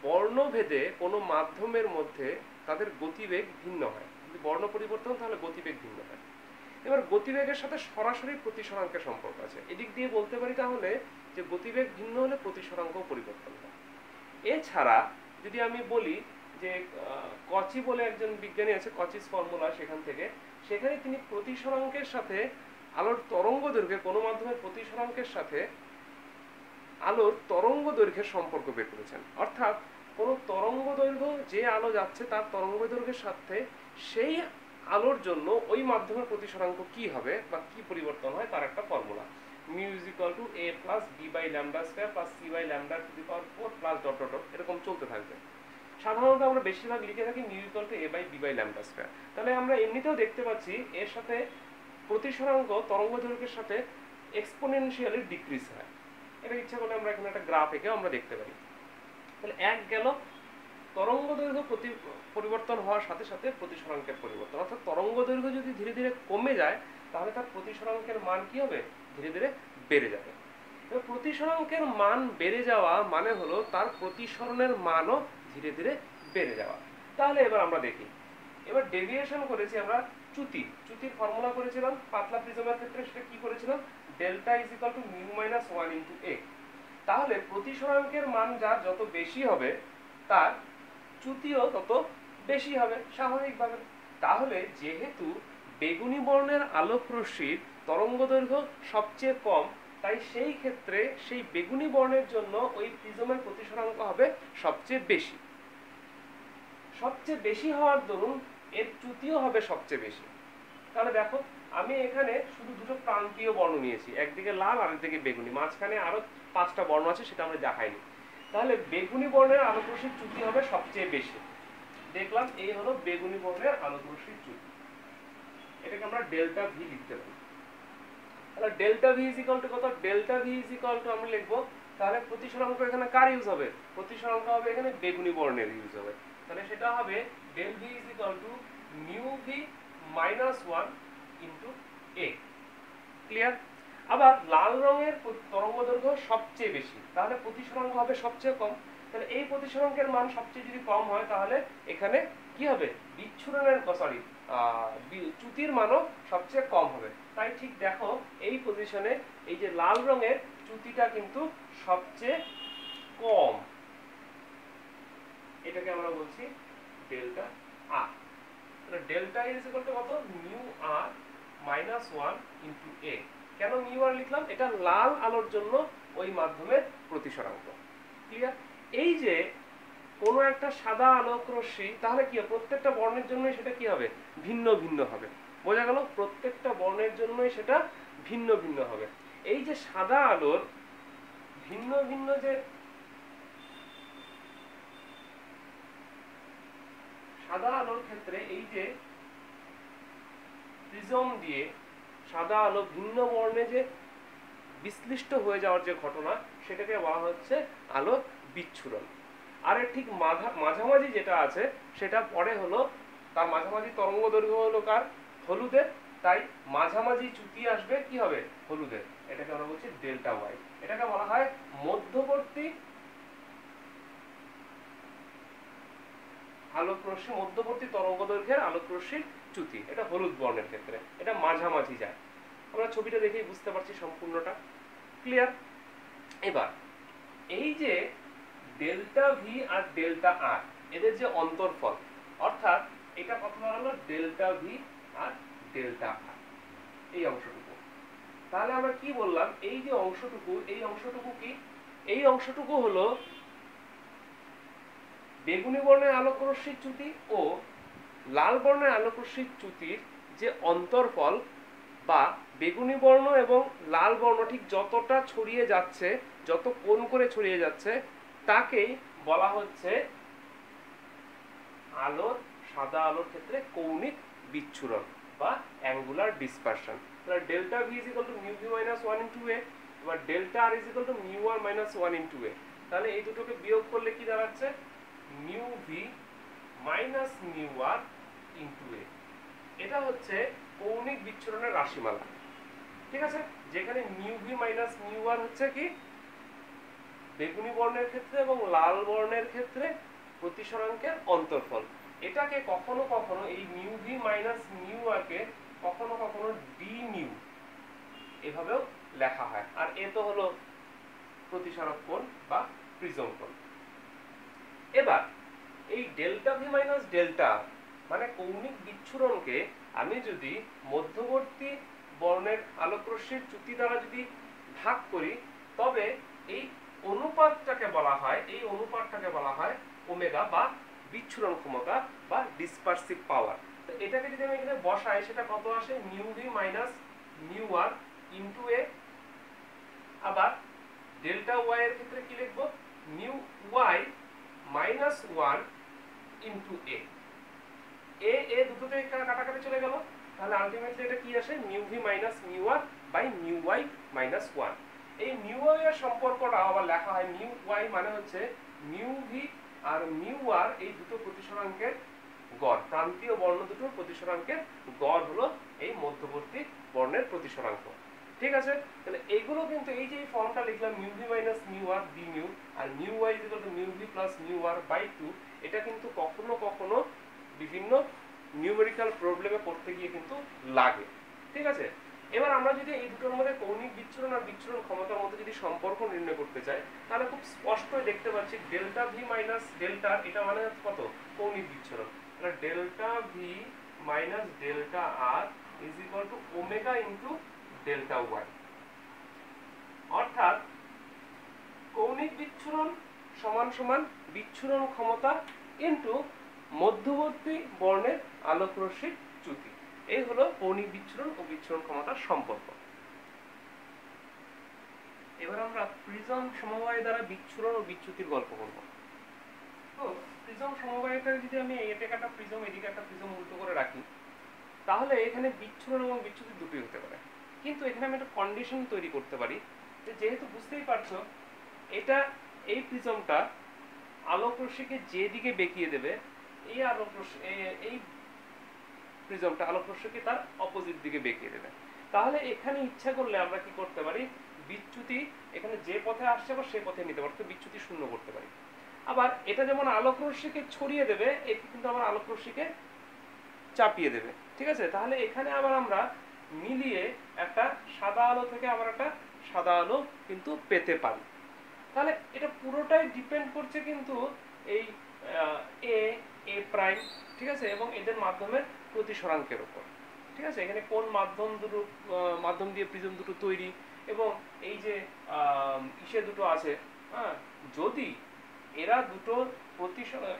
বর্ণভেদে কোনো মাধ্যমের মধ্যে তাদের গতিবেগ ভিন্ন হয়। যদি বর্ণ পরিবর্তন, তাহলে গতিবেগ ভিন্ন হয়। এবার গতিবেগের সাথে সরাসরি প্রতিসরাঙ্কের সম্পর্ক আছে। এদিক দিয়ে বলতে পারি তাহলে যে গতিবেগ ভিন্ন হলে প্রতিসরাঙ্ক পরিবর্তন হয়। এছাড়া যদি আমি বলি যে কচি বলে একজন বিজ্ঞানী আছে, কচিস ফর্মুলা, সেখানে তিনি প্রতিসরাঙ্কের সাথে আলোর তরঙ্গ দৈর্ঘ্যে, কোনো মাধ্যমের প্রতিসরাঙ্কের সাথে আলোর তরঙ্গ দৈর্ঘ্যের সম্পর্ক বের করেছেন। অর্থাৎ কোনো তরঙ্গ দৈর্ঘ্য, যে আলো যাচ্ছে তার তরঙ্গ দৈর্ঘ্যের সাথে সেই আলোর জন্য ওই মাধ্যমের প্রতিসরাঙ্ক কি হবে বা কি পরিবর্তন হয়, তার একটা ফর্মুলা, μ = a + b/λ² + c/λ⁴ + ... এরকম চলতে থাকবে। সাধারণত আমরা বেশিরভাগ লিখে থাকি μ = a/b/λ²। তাহলে আমরা এমনিতেও দেখতে পাচ্ছি এর সাথে প্রতিসরাঙ্ক তরঙ্গ দৈর্ঘ্যের সাথে এক্সপোনেনশিয়ালি ডিক্রিজ হয়। এটা ইচ্ছা করলে আমরা এখানে একটা গ্রাফ এঁকে আমরা দেখতে পারি। তাহলে এক গেল তরঙ্গ দৈর্ঘ্য পরিবর্তন হওয়ার সাথে সাথে প্রতিসরাঙ্কের পরিবর্তন, অর্থাৎ তরঙ্গ দৈর্ঘ্য যদি ধীরে ধীরে কমে যায়, তাহলে তার প্রতিসরাঙ্কের মান কি হবে, ধীরে ধীরে বেড়ে যাবে। এবার প্রতিসরাঙ্কের মান বেড়ে যাওয়া মানে হলো তার প্রতিসরণের মানও ধীরে ধীরে বেড়ে যাওয়া। তাহলে এবার আমরা দেখি, এবার ডেভিয়েশন করেছি আমরা চ্যুতির ফর্মুলা করেছিলাম পাতলা প্রিজমের ক্ষেত্রে, সেটা কি করেছিলাম, ডেল্টা = μ - 1 × a। তাহলে প্রতিসরাঙ্কের মান যার যত বেশি হবে, তার চ্যুতিও তত বেশি হবে স্বাভাবিকভাবে। তাহলে যেহেতু বেগুনি বর্ণের আলোক রশ্মির তরঙ্গ দৈর্ঘ্য সবচেয়ে কম, তাই সেই ক্ষেত্রে সেই বেগুনি বর্ণের জন্য ওই প্রিজমের প্রতিসরাঙ্ক হবে সবচেয়ে বেশি। সবচেয়ে বেশি হওয়ার দরুন এর চ্যুতিও হবে সবচেয়ে বেশি। তাহলে দেখো, আমি এখানে শুধু দুটো প্রান্তীয় বর্ণ নিয়েছি, একদিকে লাল আর একদিকে বেগুনি, মাঝখানে আরো 5টা বর্ণ আছে, সেটা আমরা দেখাইনি। তাহলে বেগুনি বর্ণের আলোক রশ্মির চ্যুতি হবে সবচেয়ে বেশি। দেখলাম এই হলো বেগুনি বর্ণের আলোক রশ্মির চ্যুতি, এটাকে আমরা ডেল্টা ভি লিখতে পারি। তাহলে delta V is equal to কত? Delta V is equal to আমরা লিখবো, তাহলে প্রতিসরাঙ্ক এখানে কার ইউজ হবে? প্রতিসরাঙ্ক হবে এখানে বেগুনি বর্ণের ইউজ হবে। তাহলে সেটা হবে del V is equal to mu V minus 1 into A. Clear? আবার লাল রঙের তরঙ্গ দৈর্ঘ্য সবচেয়ে বেশি, তাহলে প্রতিসরাঙ্ক হবে সবচেয়ে কম। তাহলে এই প্রতিসরাঙ্কের মান সবচেয়ে যদি কম হয়, তাহলে এখানে কি হবে? বিচ্ছুরণের সরি চ্যুতির মানও সবচেয়ে কম হবে। তাই ঠিক দেখো এই পজিশনে এই যে লাল রঙের চ্যুতিটা কিন্তু সবচেয়ে কম, এটাকে আমরা বলছি ডেল্টা আর। তাহলে ডেল্টা ইজ ইকুয়াল টু কত? মিউ আর মাইনাস 1 ইন্টু এ। কেন মিউ আর লিখলাম? এটা লাল আলোর জন্য ওই মাধ্যমের প্রতিসরাঙ্ক। ক্লিয়ার? এই যে কোনো একটা সাদা আলোক রশ্মি, তাহলে কি হবে? প্রত্যেকটা বর্ণের জন্যই সেটা কি হবে? ভিন্ন ভিন্ন হবে। বোঝা গেল? প্রত্যেকটা বর্ণের জন্যই সেটা ভিন্ন ভিন্ন হবে। এই যে সাদা আলোর ভিন্ন ভিন্ন যে সাদা আলোর ক্ষেত্রে এই যে প্রিজম দিয়ে সাদা আলো ভিন্ন বর্ণে যে বিশ্লিষ্ট হয়ে যাওয়ার যে ঘটনা, সেটাকে বলা হচ্ছে আলো বিচ্ছুরণ। আর এর ঠিক মাঝামাঝি যেটা আছে সেটা পরে হলো, তার মাঝামাঝি তরঙ্গ দৈর্ঘ্য হলো কার? হলুদের। তাই মাঝামাঝি চ্যুতি আসবে কি হবে? হলুদের। এটাকে আমরা বলছি ডেল্টা ওয়াই। এটাকে বলা হয় মধ্যবর্তী আলোক রশ্মি, মধ্যবর্তী তরঙ্গ দৈর্ঘ্যের আলোক রশ্মির চ্যুতি। এটা হলুদ বর্ণের ক্ষেত্রে, এটা মাঝামাঝি যায়। আমরা ছবিটা দেখেই বুঝতে পারছি সম্পূর্ণটা। ক্লিয়ার? এবার এই যে ডেল্টা ভি আর ডেল্টা আর, এদের যে অন্তরফল, অর্থাৎ এটা কত দাঁড়ালো? ডেল্টা ভি আর ডেল্টা আর, এই অংশটুকু। তাহলে আমরা কি বললাম? এই যে অংশটুকু, এই অংশটুকু কি? এই অংশটুকু হলো বেগুনি বর্ণের আলোক রশ্মির চ্যুতি ও লাল বর্ণের আলোক রশ্মির চ্যুতির যে অন্তরফল, বা বেগুনি বর্ণ এবং লাল বর্ণ ঠিক যতটা ছড়িয়ে যাচ্ছে, যত কোণ করে ছড়িয়ে যাচ্ছে, তাকেই বলা হচ্ছে আলোর, সাদা আলোর ক্ষেত্রে কৌণিক বিচ্ছুরণ বা অ্যাঙ্গুলার ডিসপারশন। তাহলে delta V is equal to mu V minus 1 into A, এবার delta R is equal to mu R minus 1 into A. তাহলে এই দুটোকে বিয়োগ করলে কি দাঁড়াচ্ছে? Mu V minus mu R into A. এটা হচ্ছে কৌণিক বিচ্ছুরণের রাশিমালা। ঠিক আছে? যেখানে mu V minus mu R হচ্ছে কি? বেগুনি বর্ণের ক্ষেত্রে এবং লাল বর্ণের ক্ষেত্রে প্রতিসরাঙ্কের অন্তরফল। এটাকে কখনো কখনো এই মিউ ভি মাইনাস মিউ আর কে কখনো কখনো ডি মিউ এভাবেও লেখা হয়। আর এ তো হলো প্রতিসরক কোণ বা প্রিজম কোণ। এবার এই ডেল্টা ভি মাইনাস ডেল্টা মানে কৌণিক বিচ্ছুরণকে আমি যদি মধ্যবর্তী বর্ণের আলোক রশ্মির চ্যুতি দ্বারা যদি ভাগ করি, তবে এই অনুপাতটাকে বলা হয়, এই অনুপাতটাকে বলা হয় ওমেগা বা বিচ্ছুরণ ক্ষমতা বা ডিসপারসিভ পাওয়ার। তো এটাকে যদি আমি এখানে বসাই, সেটা কত আসে? Mu V minus mu R into A. আবার ডেল্টা ওয়াই এর ক্ষেত্রে কি লিখবো? Mu Y minus 1 into A. এ দুটোতে কাটাকাটি চলে গেল, তাহলে আলটিমেটলি এটা কি আসে? Mu V minus mu R by mu Y minus 1। এই মিউ ওয়াই এর সম্পর্কটা আবার লেখা হয়, মিউ ওয়াই মানে হচ্ছে মিউ ভি আর মিউ আর এই দুটো প্রতিসরাঙ্কের গড়, প্রান্তীয় বর্ণ দুটোর প্রতিসরাঙ্কের গড় হলো এই মধ্যবর্তী বর্ণের প্রতিসরাঙ্ক। ঠিক আছে? তাহলে এইগুলো কিন্তু এই যে ফর্মটা লিখলাম, mu V minus mu R D mu আর mu Y is equal to mu V plus mu R by 2, এটা কিন্তু কখনো কখনো বিভিন্ন নিউমেরিক্যাল প্রবলেমে পড়তে গিয়ে কিন্তু লাগে। ঠিক আছে? এবার আমরা যদি এই দুটোর মধ্যে কৌণিক বিচ্ছুরণ আর বিচ্ছুরণ ক্ষমতার মধ্যে যদি সম্পর্ক নির্ণয় করতে চাই, তাহলে খুব স্পষ্টই দেখতে পাচ্ছি ডেল্টা ভি মাইনাস ডেল্টা, এটা মানে কত? কৌণিক বিচ্ছুরণ। তাহলে delta V minus delta R is equal to omega into delta Y. অর্থাৎ কৌণিক বিচ্ছুরণ সমান সমান বিচ্ছুরণ ক্ষমতা ইন্টু মধ্যবর্তী বর্ণের আলোক রশ্মির চ্যুতি। এই হলো কৌণিক বিচ্ছুরণ ও বিচ্ছুরণ ক্ষমতার সম্পর্ক। এবার আমরা প্রিজম সমবায় দ্বারা বিচ্ছুরণ ও বিচ্যুতির গল্প করব। তো প্রিজম সমবায়টা যদি আমি এদিকে একটা প্রিজম এদিকে একটা প্রিজম উল্টো করে রাখি, তাহলে এখানে বিচ্ছুরণ এবং বিচ্যুতি দুটোই হতে পারে। কিন্তু এখানে আমি একটা কন্ডিশন তৈরি করতে পারি, যেহেতু বুঝতেই পারছো এটা এই প্রিজমটা আলোক রশ্মিকে যেদিকে বেঁকিয়ে দেবে, এই আলোক রশ্মি এই প্রিজমটা আলোক রশ্মিকে তার অপোজিট দিকে বেঁকিয়ে দেবে। তাহলে এখানে ইচ্ছা করলে আমরা কি করতে পারি, বিচ্যুতি এখানে যে পথে আসছে আবার সেই পথে নিতে পারি, বিচ্যুতি শূন্য করতে পারি। আবার এটা যেমন আলোক রশ্মিকে ছড়িয়ে দেবে, এটি কিন্তু আবার আলোক রশ্মিকে চাপিয়ে দেবে। ঠিক আছে, তাহলে এখানে আবার আমরা মিলিয়ে একটা সাদা আলো থেকে আবার একটা সাদা আলো কিন্তু পেতে পারি। তাহলে এটা পুরোটাই ডিপেন্ড করছে কিন্তু এই এ এ প্রাইম, ঠিক আছে, এবং এদের মাধ্যমের প্রতিসরাঙ্কের উপর। ঠিক আছে, এখানে কোন মাধ্যম দিয়ে প্রিজম দুটো তৈরি, এবং এই যে ইসে দুটো আছে, হ্যাঁ, যদি এরা দুটো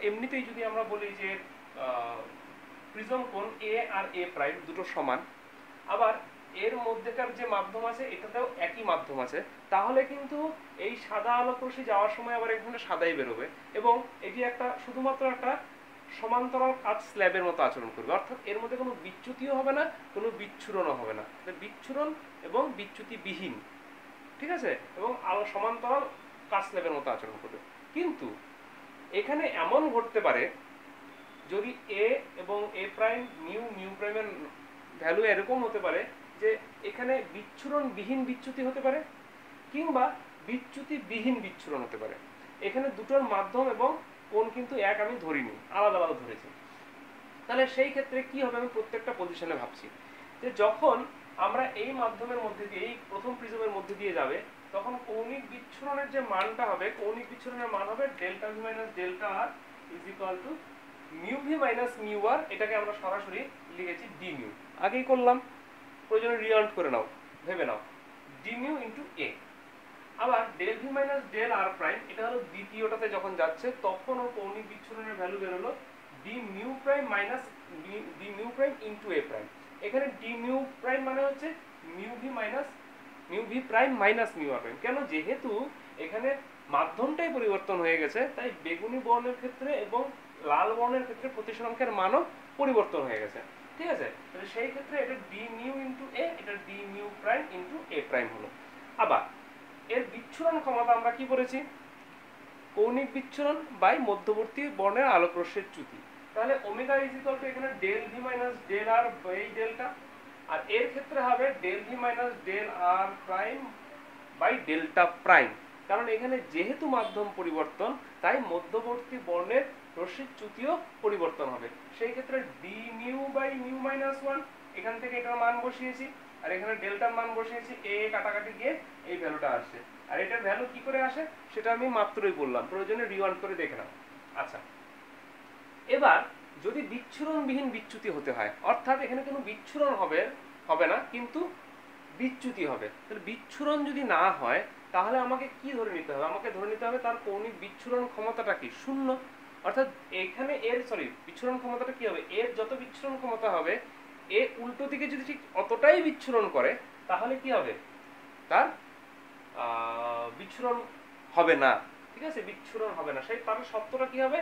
এমনিতেই যদি আমরা বলি যে প্রিজম কোণ এ আর এ প্রাইম দুটো সমান, আবার এর মধ্যেকার যে মাধ্যম আছে এটাতেও একই মাধ্যম আছে, তাহলে কিন্তু এই সাদা আলোক রশ্মি যাওয়ার সময় আবার এখানে সাদাই বেরোবে, এবং এটি একটা শুধুমাত্র একটা সমান্তরাল কাচ স্ল্যাবের মতো আচরণ করবে। অর্থাৎ এর মধ্যে কোনো বিচ্যুতিও হবে না, কোনো বিচ্ছুরণও হবে না, বিচ্ছুরণ এবং বিচ্যুতিবিহীন। ঠিক আছে, এবং আলো সমান্তরাল কাচ স্ল্যাবের মতো আচরণ করবে। কিন্তু এখানে এমন ঘটতে পারে, যদি এ এবং এ প্রাইম মিউ প্রাইমের ভ্যালু এরকম হতে পারে যে এখানে বিচ্ছুরণবিহীন বিচ্যুতি হতে পারে, কিংবা বিচ্যুতিবিহীন বিচ্ছুরণ হতে পারে। এখানে দুটোর মাধ্যম এবং কোণ কিন্তু এক আমি ধরিনি, আলাদা আলাদা ধরেছি। তাহলে সেই ক্ষেত্রে কি হবে, আমি প্রত্যেকটা পজিশনে ভাবছি যে যখন আমরা এই মাধ্যমের মধ্যে দিয়ে, এই প্রথম প্রিজমের মধ্যে দিয়ে যাবে, তখন কৌণিক বিচ্ছুরণের যে মানটা হবে, কৌণিক বিচ্ছুরণের মান হবে delta V minus delta R is equal to mu V minus mu R. এটাকে আমরা সরাসরি লিখেছি ডি মিউ, আগেই করলাম, প্রয়োজনে রিয়াউন্ড করে নাও, ভেবে নাও, ডি মিউ ইন্টু এ। আবার del V minus del R prime, এটা হলো দ্বিতীয়টাতে যখন যাচ্ছে, তখন ওর কৌণিক বিচ্ছুরণের ভ্যালু বেরোলো D mu prime minus D mu prime into A prime. এখানে ডি মিউ প্রাইম মানে হচ্ছে mu V prime minus mu R prime. কেন, যেহেতু এখানে মাধ্যমটাই পরিবর্তন হয়ে গেছে, তাই বেগুনি বর্ণের ক্ষেত্রে এবং লাল বর্ণের ক্ষেত্রে প্রতিসরাঙ্কের মানও পরিবর্তন হয়ে গেছে। ঠিক আছে, তাহলে সেই ক্ষেত্রে এটা ডি মিউ ইন্টু এ, এটা D mu prime into A prime হলো। আবার এর বিচ্ছুরণ ক্ষমতা আমরা কি বলেছি, কৌণিক বিচ্ছুরণ বাই মধ্যবর্তী বর্ণের আলোক রশ্মির চ্যুতি। তাহলে ওমেগা ইজ ইকুয়াল টু এখানে del V minus del R by delta, আর এর ক্ষেত্রে হবে del V minus del R prime by delta prime. কারণ এখানে যেহেতু মাধ্যম পরিবর্তন, তাই মধ্যবর্তী বর্ণের রশ্মির চ্যুতিও পরিবর্তন হবে। সেই ক্ষেত্রে D mu by mu minus one, এখান থেকে এটার মান বসিয়েছি, আর এখানে ডেল্টার মান বসিয়েছি, এ কাটাকাটি গিয়ে এই ভ্যালুটা আসছে। আর এটার ভ্যালু কি করে আসে সেটা আমি মাত্রই বললাম, প্রয়োজনে রিওয়াইন্ড করে দেখে নাও। আচ্ছা, এবার যদি বিচ্ছুরণবিহীন বিচ্যুতি হতে হয়, অর্থাৎ এখানে কোনো বিচ্ছুরণ হবে না, কিন্তু বিচ্যুতি হবে, তাহলে বিচ্ছুরণ যদি না হয় তাহলে আমাকে কি ধরে নিতে হবে, আমাকে ধরে নিতে হবে তার কৌণিক বিচ্ছুরণ ক্ষমতাটা কি, শূন্য। অর্থাৎ এখানে বিচ্ছুরণ ক্ষমতাটা কি হবে, এর যত বিচ্ছুরণ ক্ষমতা হবে, এ উল্টো দিকে যদি ঠিক অতটাই বিচ্ছুরণ করে, তাহলে কি হবে, তার বিচ্ছুরণ হবে না। ঠিক আছে, বিচ্ছুরণ হবে না, সেই তার সত্যটা কি হবে,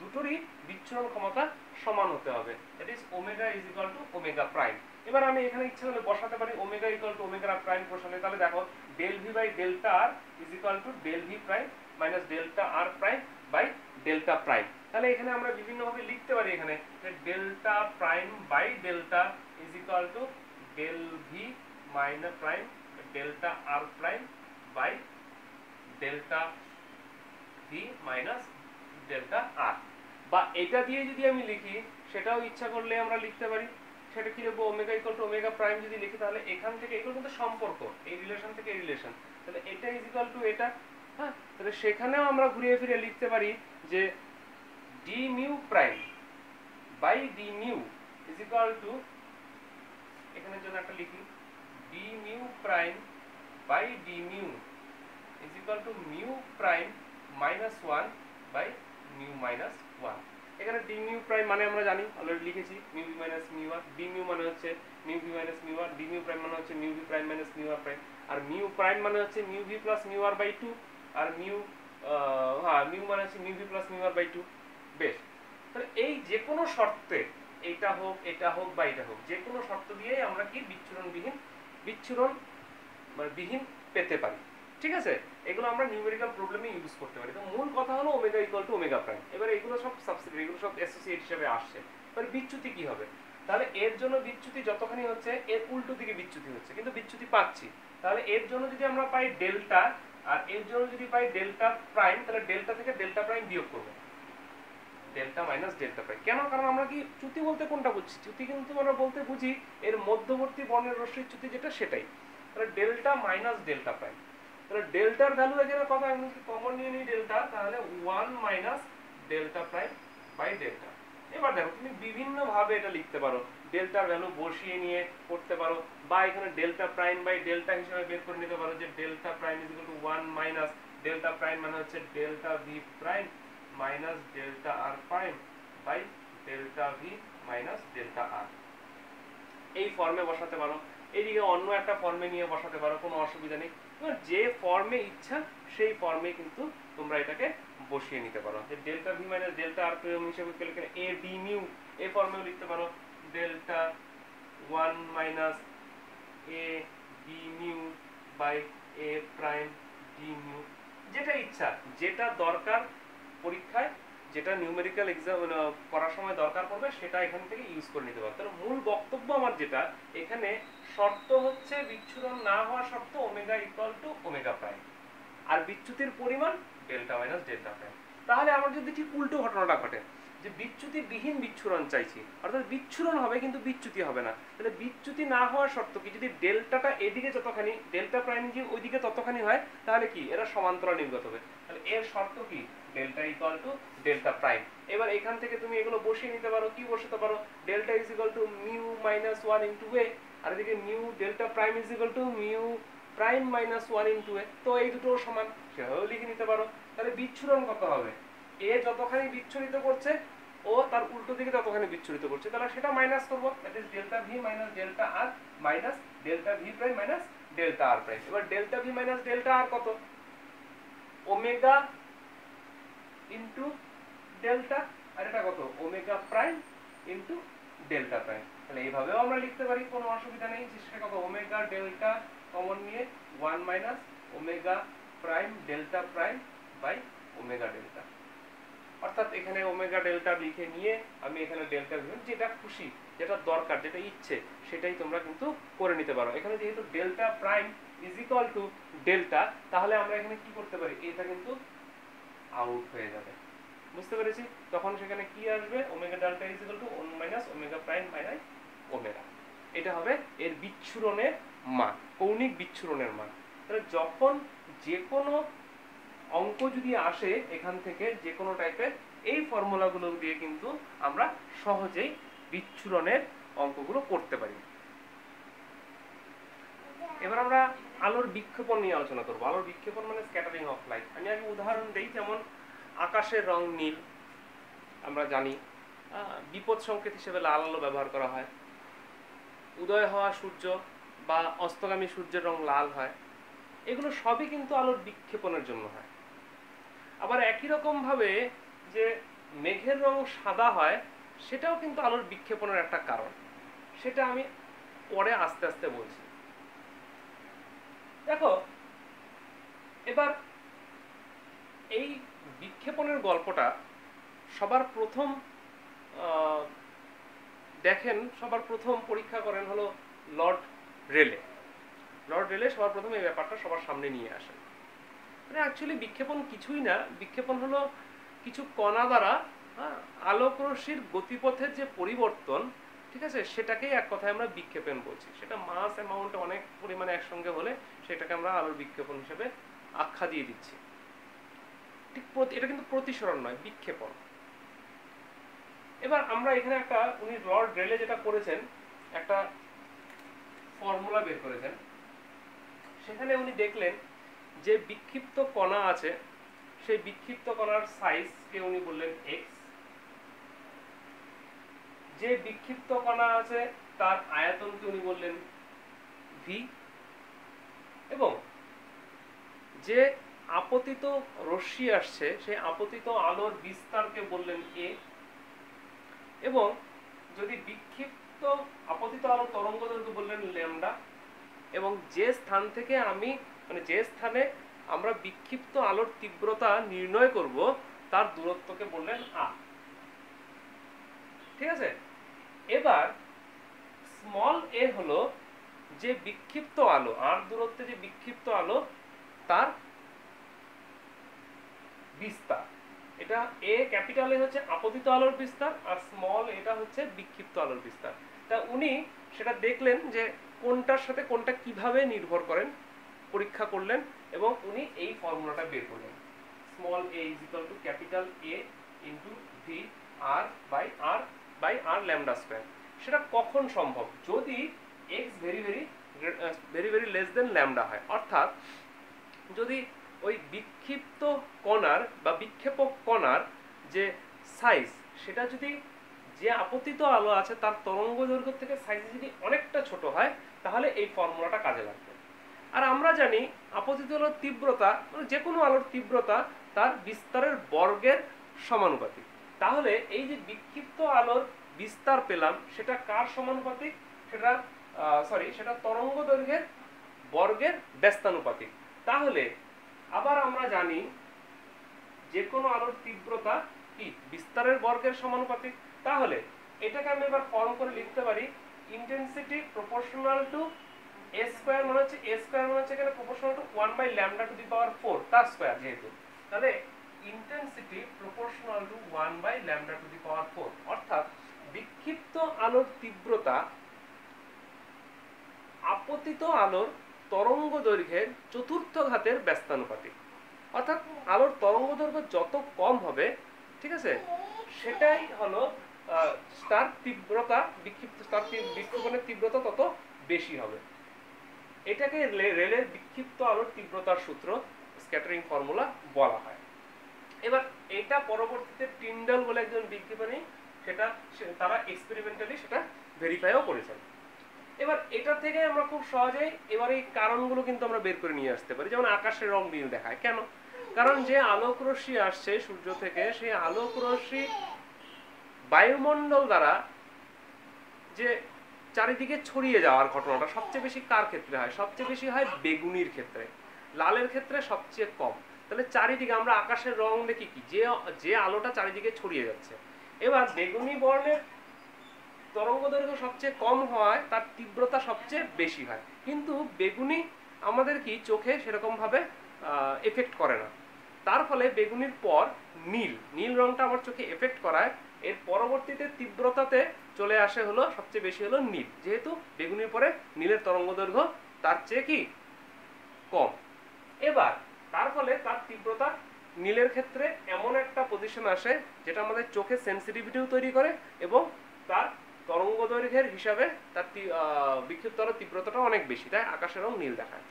দুটোরই বিচ্ছুরণ ক্ষমতা সমান হতে হবে, that is omega is equal to omega prime. এবার আমি এখানে ইচ্ছা করলে বসাতে পারি omega equal to omega prime বসালে, তাহলে দেখো del V by delta R is equal to del V prime minus delta R prime by delta prime. তাহলে এখানে আমরা বিভিন্নভাবে লিখতে পারি, এখানে delta prime by delta is equal to del V minus prime delta R prime by delta V minus delta আর। বা এটা দিয়ে যদি আমি লিখি, সেটাও ইচ্ছা করলে আমরা লিখতে পারি, সেটা কি লিখবো, omega equal to omega prime যদি লিখি, তাহলে এখান থেকে এগুলো কিন্তু সম্পর্ক, এই রিলেশন থেকে এই রিলেশন, তাহলে এটা ইজ ইকুয়াল টু এটা। হ্যাঁ, তাহলে সেখানেও আমরা ঘুরিয়ে ফিরে লিখতে পারি যে D mu prime by D mu is equal to, এখানের জন্য একটা লিখি, D mu prime by D mu is equal to mu prime minus one by mu minus one. এখানে ডি মিউ প্রাইম মানে আমরা জানি, অলরেডি লিখেছি, mu V minus mu R, D mu মানে হচ্ছে mu V minus mu R, D mu prime মানে হচ্ছে mu V prime minus mu R prime, আর mu prime মানে হচ্ছে mu V plus mu R by two, আর mu মানে হচ্ছে mu V plus mu R by two. বেশ, তাহলে এই যে কোনো শর্তে, এটা হোক বা এটা হোক, যে কোনো শর্ত দিয়েই আমরা কি বিচ্ছুরণবিহীন বিচ্ছুরণ মানে বিহীন পেতে পারি। ঠিক আছে, এগুলো আমরা নিউমেরিক্যাল প্রবলেমে ইউজ করতে পারি। তো মূল কথা হলো omega equal to omega prime. এবারে এগুলো সব সাবসিডিয়ারি, এগুলো সব অ্যাসোসিয়েট হিসেবে আসছে। এবার বিচ্যুতি কি হবে? তাহলে এর জন্য বিচ্যুতি যতখানি হচ্ছে এর উল্টো দিকে বিচ্যুতি হচ্ছে, কিন্তু বিচ্যুতি পাচ্ছি। তাহলে এর জন্য যদি আমরা পাই ডেল্টা আর এর জন্য যদি পাই ডেল্টা প্রাইম, তাহলে ডেল্টা থেকে ডেল্টা প্রাইম বিয়োগ করবো, ডেল্টা মাইনাস ডেল্টা প্রাইম। কেন? কারণ আমরা কি চ্যুতি বলতে কোনটা বুঝছি? চ্যুতি কিন্তু আমরা বলতে বুঝি এর মধ্যবর্তী বর্ণের রশ্মির চ্যুতি যেটা সেটাই। তাহলে ডেল্টা মাইনাস ডেল্টা প্রাইম। তাহলে ডেল্টার ভ্যালু এখানে কত? আমি কমন নিয়ে নিই ডেল্টা, তাহলে 1 minus delta prime by delta. এবার দেখো তুমি বিভিন্ন ভাবে এটা লিখতে পারো, ডেল্টার ভ্যালু বসিয়ে নিয়ে করতে পারো, বা এখানে ডেল্টা প্রাইম বাই ডেল্টা হিসেবে বের করে নিতে পারো যে delta prime is equal to 1 minus delta prime মানে হচ্ছে delta V prime minus delta R prime by delta V minus delta R. এই ফর্মে বসাতে পারো, এদিকে অন্য একটা ফর্মে নিয়ে বসাতে পারো, কোনো অসুবিধা নেই। যে ফর্মে ইচ্ছা সেই ফর্মে কিন্তু তোমরা এটাকে বসিয়ে নিতে পারো। যে delta V minus delta R prime হিসেবে লিখে এ ডি মিউ, এই ফর্মেও লিখতে পারো delta 1 minus A D mu by A prime D mu. যেটা ইচ্ছা, যেটা দরকার পরীক্ষায়, যেটা নিউমেরিক্যাল এক্সাম করার সময় দরকার পড়বে সেটা এখান থেকে ইউজ করে নিতে পারো। তাহলে মূল বক্তব্য আমার যেটা এখানে, শর্ত হচ্ছে বিচ্ছুরণ না হওয়া শর্ত omega equal to omega prime, আর বিচ্যুতির পরিমাণ ডেল্টা মাইনাস ডেল্টা প্রাইম। তাহলে আমার যদি ঠিক উল্টো ঘটনাটা ঘটে, যে বিচ্যুতি বিহীন বিচ্ছুরণ চাইছি, অর্থাৎ বিচ্ছুরণ হবে কিন্তু বিচ্যুতি হবে না, তাহলে বিচ্যুতি না হওয়ার শর্ত কি? যদি ডেল্টাটা এদিকে যতখানি, ডেল্টা প্রাইম যে ওইদিকে ততখানি হয়, তাহলে কি এরা সমান্তরাল নির্গত হবে। তাহলে এর শর্ত কি? Delta equal to delta prime. এবার এখান থেকে তুমি এগুলো বসিয়ে নিতে পারো। কি বসাতে পারো? Delta is equal to mu minus 1 into A, আর এদিকে mu delta prime is equal to mu prime minus 1 into A. তো এই দুটো সমান, সেভাবেও লিখে নিতে পারো। তাহলে বিচ্ছুরণ কত হবে? এ যতখানি বিচ্ছুরিত করছে ও তার উল্টো দিকে ততখানি বিচ্ছুরিত করছে, তাহলে সেটা মাইনাস করবো, that is delta V minus delta R minus delta V prime minus delta R prime. এবার delta V minus delta R কত? ওমেগা ইন্টু ডেল্টা, আর এটা কত? Omega prime into delta prime. তাহলে এইভাবেও আমরা লিখতে পারি, কোনো অসুবিধা নেই। যে সেটা কত? ওমেগা ডেল্টা কমন নিয়ে 1 minus omega prime delta prime by omega delta. অর্থাৎ এখানে ওমেগা ডেল্টা লিখে নিয়ে আমি এখানে ডেল্টা ভি, যেটা খুশি, যেটা দরকার, যেটা ইচ্ছে সেটাই তোমরা কিন্তু করে নিতে পারো। এখানে যেহেতু delta prime is equal to delta, তাহলে আমরা এখানে কি করতে পারি? এটা কিন্তু আউট হয়ে যাবে, বুঝতে পেরেছি? তখন সেখানে কি আসবে? Omega delta is equal to 1 minus omega prime minus omega. এটা হবে এর বিচ্ছুরণের মান, কৌণিক বিচ্ছুরণের মান। তাহলে যখন যে কোনো অঙ্ক যদি আসে এখান থেকে যে কোনো টাইপের, এই ফর্মুলাগুলো দিয়ে কিন্তু আমরা সহজেই বিচ্ছুরণের অঙ্কগুলো করতে পারি। এবার আমরা আলোর বিক্ষেপণ নিয়ে আলোচনা করবো। আলোর বিক্ষেপণ মানে স্ক্যাটারিং অফ লাইট। আমি আগে উদাহরণ দিই, যেমন আকাশের রং নীল, আমরা জানি বিপদ সংকেত হিসেবে লাল আলো ব্যবহার করা হয়। উদয় হওয়া সূর্য বা অস্তগামী সূর্যের রং লাল হয়। এগুলো সবই কিন্তু আলোর বিক্ষেপণের জন্য হয়। আবার একই রকম ভাবে যে মেঘের রং সাদা হয়, সেটাও কিন্তু আলোর বিক্ষেপণের একটা কারণ। সেটা আমি পরে আস্তে আস্তে বলছি। দেখো, এবার এই বিক্ষেপণের গল্পটা সবার প্রথম দেখেন, সবার প্রথম পরীক্ষা করেন হলো লর্ড রেলে। লর্ড রেলে সবার প্রথম এই ব্যাপারটা সবার সামনে নিয়ে আসেন। মানে অ্যাকচুয়ালি বিক্ষেপণ কিছুই না, বিক্ষেপণ হলো কিছু কণা দ্বারা আলোক রশ্মির গতিপথের যে পরিবর্তন, ঠিক আছে, সেটাকেই এক কথায় আমরা বিক্ষেপণ বলছি। সেটা মাস অ্যামাউন্ট অনেক পরিমাণে একসঙ্গে হলে সেটাকে আমরা আলোর বিক্ষেপণ হিসেবে আখ্যা দিয়ে দিচ্ছি। ঠিক এটা কিন্তু প্রতিসরণ নয়, বিক্ষেপণ। এবার আমরা এখানে একটা, উনি লর্ড রেলে যেটা করেছেন, একটা ফর্মুলা বের করেছেন। সেখানে উনি দেখলেন যে বিক্ষিপ্ত কণা আছে, সেই বিক্ষিপ্ত কণার সাইজকে উনি বললেন এক্স। যে বিক্ষিপ্ত কণা আছে তার আয়তনকে উনি বললেন ভি, এবং যে আপতিত রশ্মি আসছে সেই আপতিত আলোর বিস্তারকে বললেন এ, এবং যদি বিক্ষিপ্ত আপতিত আলোর তরঙ্গদৈর্ঘ্য বললেন ল্যামডা, এবং যে স্থান থেকে আমি মানে যে স্থানে আমরা বিক্ষিপ্ত আলোর তীব্রতা নির্ণয় করব তার দূরত্বকে বললেন আর। ঠিক আছে, এবার স্মল এ হলো যে বিক্ষিপ্ত আলো, আর দূরত্বে যে বিক্ষিপ্ত আলো তার বিস্তার। এটা এ ক্যাপিটাল এ হচ্ছে আপতিত আলোর বিস্তার, আর স্মল এটা হচ্ছে বিক্ষিপ্ত আলোর বিস্তার। তা উনি সেটা দেখলেন যে কোনটার সাথে কোনটা কিভাবে নির্ভর করেন, পরীক্ষা করলেন এবং উনি এই ফর্মুলাটা বের করলেন, small A is equal to capital A into V R by R lambda square. সেটা কখন সম্ভব? যদি X very very less than lambda হয়, অর্থাৎ যদি ওই বিক্ষিপ্ত কণার বা বিক্ষেপক কণার যে সাইজ সেটা যদি যে আপতিত আলো আছে তার তরঙ্গ দৈর্ঘ্য থেকে সাইজ যদি অনেকটা ছোট হয় তাহলে এই ফর্মুলাটা কাজে লাগবে। আর আমরা জানি আপতিত আলোর তীব্রতা মানে যে কোনো আলোর তীব্রতা তার বিস্তারের বর্গের সমানুপাতিক। তাহলে এই যে বিক্ষিপ্ত আলোর বিস্তার পেলাম সেটা কার সমানুপাতিক? সেটা তরঙ্গ দৈর্ঘ্যের বর্গের ব্যস্তানুপাতিক। তাহলে আবার আমরা জানি যে কোনো আলোর তীব্রতা কি বিস্তারের বর্গের সমানুপাতিক। তাহলে এটাকে আমি এবার ফর্ম করে লিখতে পারি intensity proportional to A square, মানে হচ্ছে এ স্কয়ার মানে হচ্ছে এখানে proportional to 1 by lambda to the power 4 তার স্কয়ার, যেহেতু তাহলে intensity proportional to 1 by lambda to the power 4, অর্থাৎ বিক্ষিপ্ত আলোর তীব্রতা আপতিত আলোর তরঙ্গ দৈর্ঘ্যের চতুর্থ ঘাতের ব্যস্তানুপাতিক। অর্থাৎ আলোর তরঙ্গ দৈর্ঘ্য যত কম হবে, ঠিক আছে, সেটাই হলো তার তীব্রতা বিক্ষেপণের তীব্রতা তত বেশি হবে। এটাকে রেলের বিক্ষিপ্ত আলোর তীব্রতার সূত্র, স্ক্যাটারিং ফর্মুলা বলা হয়। এবার এটা পরবর্তীতে টিন্ডাল বলে একজন বিজ্ঞানী তারা এক্সপেরিমেন্টালি সেটা ভেরিফাইও করেছেন। এবার এটা থেকে আমরা খুব সহজেই এবার এই কারণগুলো কিন্তু আমরা বের করে নিয়ে আসতে পারি। যেমন আকাশের রং নীল দেখায় কেন? কারণ যে আলোক রশ্মি আসছে সূর্য থেকে, সেই আলোক রশ্মি বায়ুমণ্ডল দ্বারা যে চারিদিকে ছড়িয়ে যাওয়ার ঘটনাটা সবচেয়ে বেশি কার ক্ষেত্রে হয়? সবচেয়ে বেশি হয় বেগুনির ক্ষেত্রে, লালের ক্ষেত্রে সবচেয়ে কম। তাহলে চারিদিকে আমরা আকাশের রং দেখি কি, যে আলোটা চারিদিকে ছড়িয়ে যাচ্ছে। এবার বেগুনি বর্ণের তরঙ্গ দৈর্ঘ্য সবচেয়ে কম হওয়ায় তার তীব্রতা সবচেয়ে বেশি হয়, কিন্তু বেগুনি আমাদের কি চোখে সেরকম ভাবে এফেক্ট করে না। তার ফলে বেগুনির পর নীল রংটা আমার চোখে এফেক্ট করায়, এর পরবর্তীতে তীব্রতাতে চলে আসে হলো সবচেয়ে বেশি হলো নীল, যেহেতু বেগুনির পরে নীলের তরঙ্গ দৈর্ঘ্য তার চেয়ে কি কম। এবার তার ফলে তার তীব্রতা নীলের ক্ষেত্রে এমন একটা পজিশন আসে যেটা আমাদের চোখে সেন্সিটিভিটিও তৈরি করে এবং তার তরঙ্গ দৈর্ঘ্যের হিসাবে তার বিক্ষিপ্ত আলোর তীব্রতাটা অনেক বেশি, তাই আকাশের রং নীল দেখায়।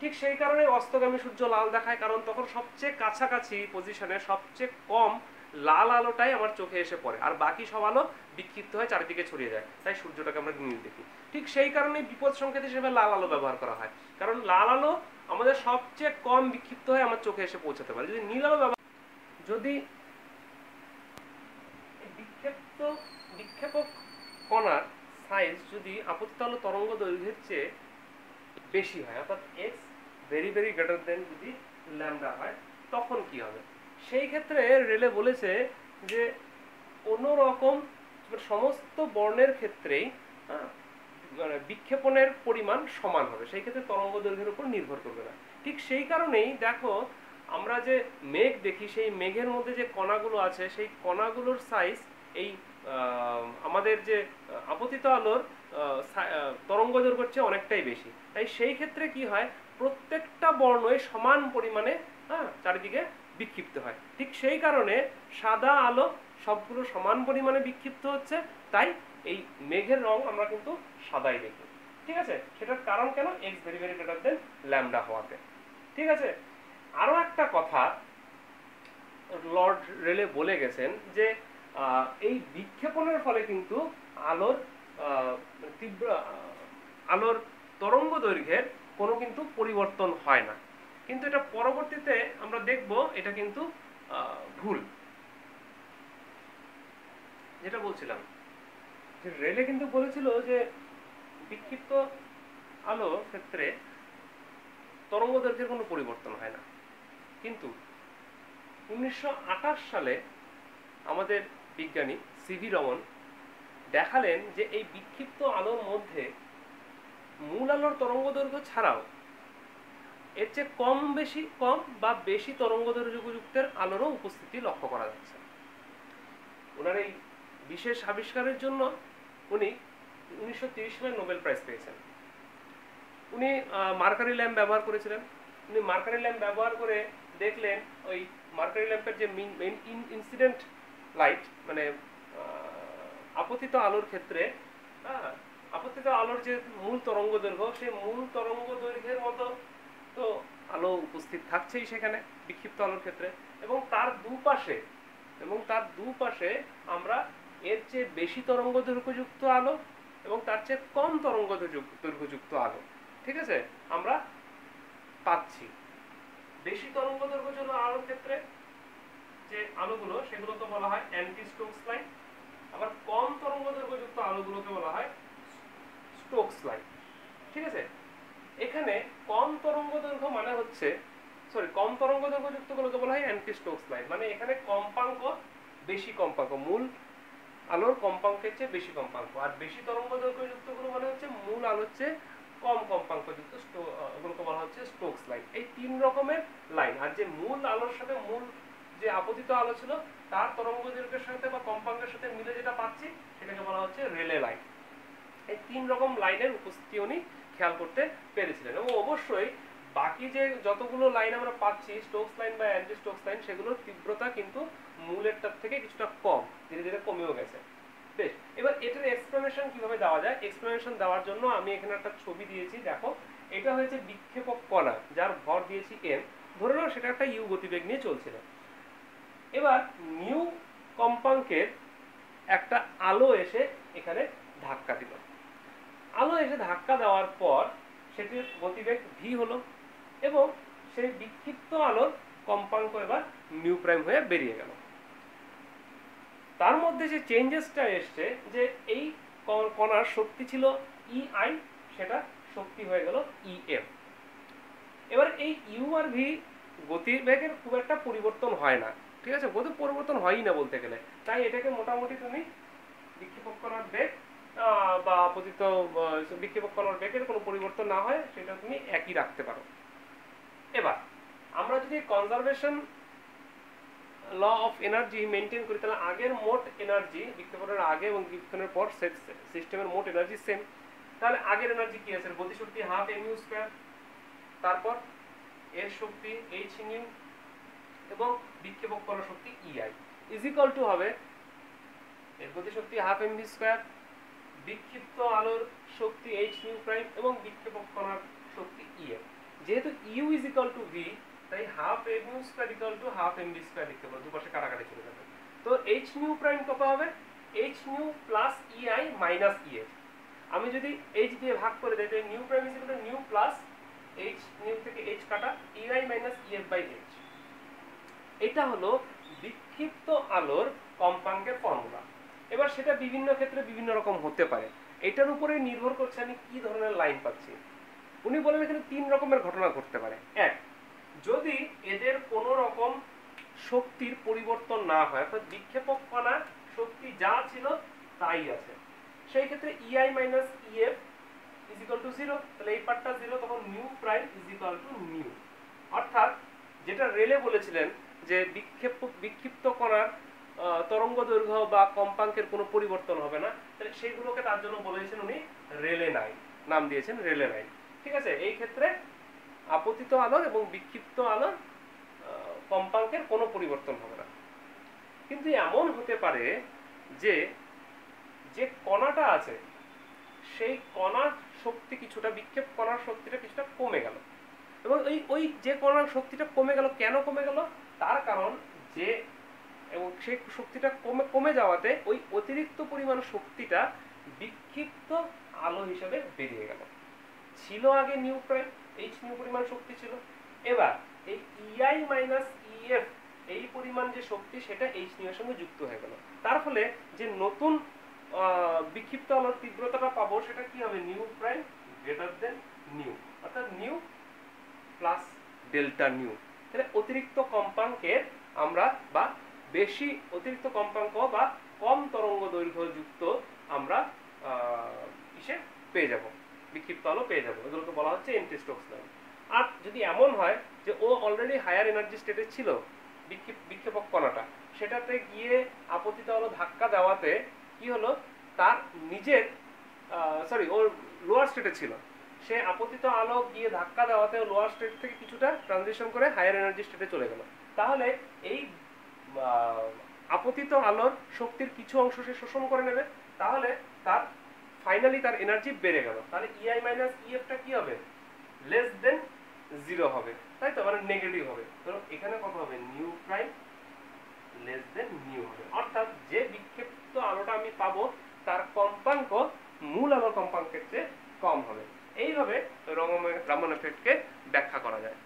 ঠিক সেই কারণে অস্তগামী সূর্য লাল দেখায়, কারণ তখন সবচেয়ে কাছাকাছি পজিশনে সবচেয়ে কম লাল আলোটাই আমার চোখে এসে পড়ে, আর বাকি সব আলো বিক্ষিপ্ত হয়ে চারিদিকে ছড়িয়ে যায়, তাই সূর্যটাকে আমরা নীল দেখি। ঠিক সেই কারণে বিপদ সংকেত হিসেবে লাল আলো ব্যবহার করা হয়, কারণ লাল আলো আমাদের সবচেয়ে কম বিক্ষিপ্ত হয়ে আমার চোখে এসে পৌঁছাতে পারে। যদি নীল আলো যদি বিক্ষেপক কণার সাইজ যদি আপতিত আলো তরঙ্গ দৈর্ঘ্যের চেয়ে বেশি হয়, অর্থাৎ এক্স ভেরি গ্রেটার দেন যদি ল্যামডা হয়, তখন কি হবে? সেই ক্ষেত্রে রেলে বলেছে যে কোনো রকম সমস্ত বর্ণের ক্ষেত্রেই বিক্ষেপণের পরিমাণ সমান হবে, সেই ক্ষেত্রে তরঙ্গ দৈর্ঘ্যের উপর নির্ভর করবে না। ঠিক সেই কারণেই দেখো আমরা যে মেঘ দেখি, সেই মেঘের মধ্যে যে কণাগুলো আছে সেই কণাগুলোর সাইজ এই আমাদের যে আপতিত আলোর তরঙ্গ দৈর্ঘ্যের চেয়ে অনেকটাই বেশি। তাই সেই ক্ষেত্রে কি হয়, প্রত্যেকটা বর্ণই সমান পরিমাণে চারিদিকে বিক্ষিপ্ত হয়। ঠিক সেই কারণে সাদা আলো সবগুলো সমান পরিমাণে বিক্ষিপ্ত হচ্ছে, তাই এই মেঘের রং আমরা কিন্তু সাদাই দেখি। ঠিক আছে, সেটার কারণ কেন? X very greater than lambda হওয়াতে। ঠিক আছে, আরো একটা কথা লর্ড রেলে বলে গেছেন যে এই বিক্ষেপণের ফলে কিন্তু আলোর তরঙ্গ দৈর্ঘ্যের কোনো কিন্তু পরিবর্তন হয় না, কিন্তু এটা পরবর্তীতে আমরা দেখব এটা কিন্তু ভুল। যেটা বলছিলাম যে রেলে কিন্তু বলেছিল যে বিক্ষিপ্ত আলো ক্ষেত্রে তরঙ্গদৈর্ঘ্যের কোনো পরিবর্তন হয় না, কিন্তু 1928 সালে আমাদের বিজ্ঞানী সিভি রমন দেখালেন যে এই বিক্ষিপ্ত আলোর মধ্যে মূল আলোর তরঙ্গদৈর্ঘ্য ছাড়াও এর চেয়ে কম বা বেশি তরঙ্গদৈর্ঘ্যযুক্তের আলোরও উপস্থিতি লক্ষ্য করা যাচ্ছে। ওনার এই বিশেষ আবিষ্কারের জন্য উনি 1930 সালে নোবেল প্রাইজ পেয়েছেন। উনি মার্কারি ল্যাম্প ব্যবহার করেছিলেন। উনি মার্কারি ল্যাম্প ব্যবহার করে দেখলেন ওই মার্কারি ল্যাম্পের যে ইনসিডেন্ট লাইট মানে আপতিত আলোর ক্ষেত্রে আপতিত আলোর যে মূল তরঙ্গদৈর্ঘ্য, সেই মূল তরঙ্গদৈর্ঘ্যের মতো তো আলো উপস্থিত থাকছেই সেখানে বিক্ষিপ্ত আলোর ক্ষেত্রে, এবং তার দুপাশে আমরা এর চেয়ে বেশি তরঙ্গদৈর্ঘ্যযুক্ত আলো এবং তার চেয়ে কম তরঙ্গদৈর্ঘ্যযুক্ত আলো, ঠিক আছে, আমরা পাচ্ছি। বেশি তরঙ্গদৈর্ঘ্য আলোর ক্ষেত্রে যে আলোগুলো সেগুলোকে বলা হয় অ্যান্টি স্টোকস লাইট, আবার কম তরঙ্গদৈর্ঘ্যযুক্ত আলোগুলোকে বলা হয় স্টোকস লাইট, ঠিক আছে। এখানে কম তরঙ্গদৈর্ঘ্যযুক্ত গুলোকে বলা হয় অ্যান্টি স্টোকস লাইট, মানে এখানে কম্পাঙ্ক বেশি, কম্পাঙ্ক মূল আলোর কম্পাঙ্কের চেয়ে বেশি কম্পাঙ্ক, আর বেশি তরঙ্গদৈর্ঘ্যযুক্ত গুলো মানে হচ্ছে মূল আলোর চেয়ে কম কম্পাঙ্কযুক্ত, ওগুলোকে বলা হচ্ছে স্টোকস লাইন। এই তিন রকমের লাইন, আর যে মূল আলোর সাথে মূল যে আপতিত আলো ছিল তার তরঙ্গদৈর্ঘ্যের সাথে বা কম্পাঙ্কের সাথে মিলে যেটা পাচ্ছি সেটাকে বলা হচ্ছে রেলে লাইন। এই তিন রকম লাইনের উপস্থিতি উনি খেয়াল করতে পেরেছিলেন, এবং অবশ্যই বাকি যে যতগুলো লাইন আমরা পাচ্ছি স্টোকস লাইন বা অ্যান্টি স্টোকস লাইন, সেগুলোর তীব্রতা কিন্তু মূলেরটার থেকে কিছুটা কম, ধীরে ধীরে কমেও গেছে। বেশ, এবার এটার এক্সপ্লেনেশন কিভাবে দেওয়া যায়? এক্সপ্লেনেশন দেওয়ার জন্য আমি এখানে একটা ছবি দিয়েছি, দেখো এটা হয়েছে বিক্ষেপক কণা যার ভর দিয়েছি m, ধরে নাও সেটা একটা ইউ গতিবেগ নিয়ে চলছিল। এবার নিউ কম্পাঙ্কের একটা আলো এসে এখানে ধাক্কা দিল। আলো এসে ধাক্কা দেওয়ার পর সেটির গতিবেগ v হলো, এবং সেই বিক্ষিপ্ত আলোর কম্পাঙ্ক এবার নিউ প্রাইম হয়ে বেরিয়ে গেল। তার মধ্যে যে চেঞ্জেসটা এসছে, যে এই কণার শক্তি ছিল EI, সেটা শক্তি হয়ে গেল EM। এবার এই ইউ আর ভি গতিবেগের খুব একটা পরিবর্তন হয় না, ঠিক আছে, গতি পরিবর্তন হয়ই না বলতে গেলে, তাই এটাকে মোটামুটি তুমি বিক্ষেপক কণার বেগ বা আপতিত বিক্ষেপক কণার বেগের কোনো পরিবর্তন না হয় সেটা তুমি একই রাখতে পারো। এবার আমরা যদি conservation law of energy maintain করি, তাহলে আগের মোট এনার্জি, বিক্ষেপণের আগে এবং বিক্ষেপণের পর সিস্টেমের মোট এনার্জি সেম। তাহলে আগের এনার্জি কি আছে? গতিশক্তি হাফ mu স্কয়ার, তারপর এর শক্তি h নিউ, এবং বিক্ষেপক কণার শক্তি EI ইজ ইকুয়াল টু হবে এর গতিশক্তি হাফ mv স্কয়ার, বিক্ষিপ্ত আলোর শক্তি h নিউ প্রাইম, এবং বিক্ষেপক কণার শক্তি EM। যেহেতু u is equal two v, তাই half mu square equal to half mv square লিখতে পারো, দুপাশে কাটাকাটি চলে যাবে। তো h নিউ প্রাইম কত হবে? h nu plus EI minus EF। আমি যদি h দিয়ে ভাগ করে দেই, তাহলে nu prime is equal to nu plus h nu থেকে h কাটা EI minus EF by h। এটা হলো বিক্ষিপ্ত আলোর কম্পাঙ্কের ফর্মুলা। এবার সেটা বিভিন্ন ক্ষেত্রে বিভিন্ন রকম হতে পারে, এটার উপরে নির্ভর করছে আমি কি ধরনের লাইন পাচ্ছি। উনি বলেন এখানে তিন রকমের ঘটনা ঘটতে পারে। এক, যদি এদের কোনো রকম শক্তির পরিবর্তন না হয়, অর্থাৎ বিক্ষেপক কণার শক্তি যা ছিল তাই আছে, সেই ক্ষেত্রে EI minus EF is equal two 0, তাহলে এই পার্টটা 0, তখন new prime is equal to new. অর্থাৎ যেটা রেলে বলেছিলেন যে বিক্ষিপ্ত কণার তরঙ্গদৈর্ঘ্য বা কম্পাঙ্কের কোনো পরিবর্তন হবে না, তাহলে সেইগুলোকে তার জন্য বলেছেন উনি রেলে লাইন, নাম দিয়েছেন রেলে লাইন, ঠিক আছে। এই ক্ষেত্রে আপতিত আলোর এবং বিক্ষিপ্ত আলোর কম্পাঙ্কের কোনো পরিবর্তন হবে না। কিন্তু এমন হতে পারে যে যে কণাটা আছে সেই কণার শক্তি কিছুটা, বিক্ষেপ কণার শক্তিটা কিছুটা কমে গেল, এবং ওই যে কণার শক্তিটা কমে গেল, কেন কমে গেল? তার কারণ যে, এবং সেই শক্তিটা কমে যাওয়াতে ওই অতিরিক্ত পরিমাণ শক্তিটা বিক্ষিপ্ত আলো হিসেবে বেরিয়ে গেল। ছিল আগে নিউ প্রাইম, h নিউ পরিমাণ শক্তি ছিল, এবার এই EI মাইনাস EF এই পরিমাণ যে শক্তি সেটা h নিউ এর সঙ্গে যুক্ত হয়ে গেল। তার ফলে যে নতুন বিক্ষিপ্ত আলোর তীব্রতাটা পাবো সেটা কি হবে? New prime greater than new, অর্থাৎ নিউ প্লাস ডেল্টা নিউ। তাহলে অতিরিক্ত কম্পাঙ্কের আমরা বা বেশি অতিরিক্ত কম্পাঙ্ক বা কম তরঙ্গ দৈর্ঘ্য যুক্ত আমরা ইসে পেয়ে যাব, বিক্ষিপ্ত আলো পেয়ে যাব, এগুলোকে বলা হচ্ছে এম্পটি স্টোকস লাইন। আর যদি এমন হয় যে ও অলরেডি হায়ার এনার্জি স্টেটে ছিল, বিক্ষেপক কণাটা, সেটাতে গিয়ে আপতিত আলো ধাক্কা দেওয়াতে কি হলো, তার নিজের ওর লোয়ার স্টেটে ছিল, সে আপতিত আলো গিয়ে ধাক্কা দেওয়াতে লোয়ার স্টেট থেকে কিছুটা ট্রানজিশন করে হায়ার এনার্জি স্টেটে চলে গেল। তাহলে এই আপতিত আলোর শক্তির কিছু অংশ সে শোষণ করে নেবে, তাহলে তার ফাইনালি তার এনার্জি বেড়ে গেল। তাহলে ইআই মাইনাস ইএফটা কি হবে, লেস দেন 0 হবে, তাই তো, মানে নেগেটিভ হবে। তো এখানে কত হবে, new prime less than new হবে, অর্থাৎ যে বিক্ষিপ্ত আলোটা আমি পাবো তার কম্পাঙ্ক মূল আলোর কম্পাঙ্কের চেয়ে কম হবে। এইভাবে রামান এফেক্টকে ব্যাখ্যা করা যায়।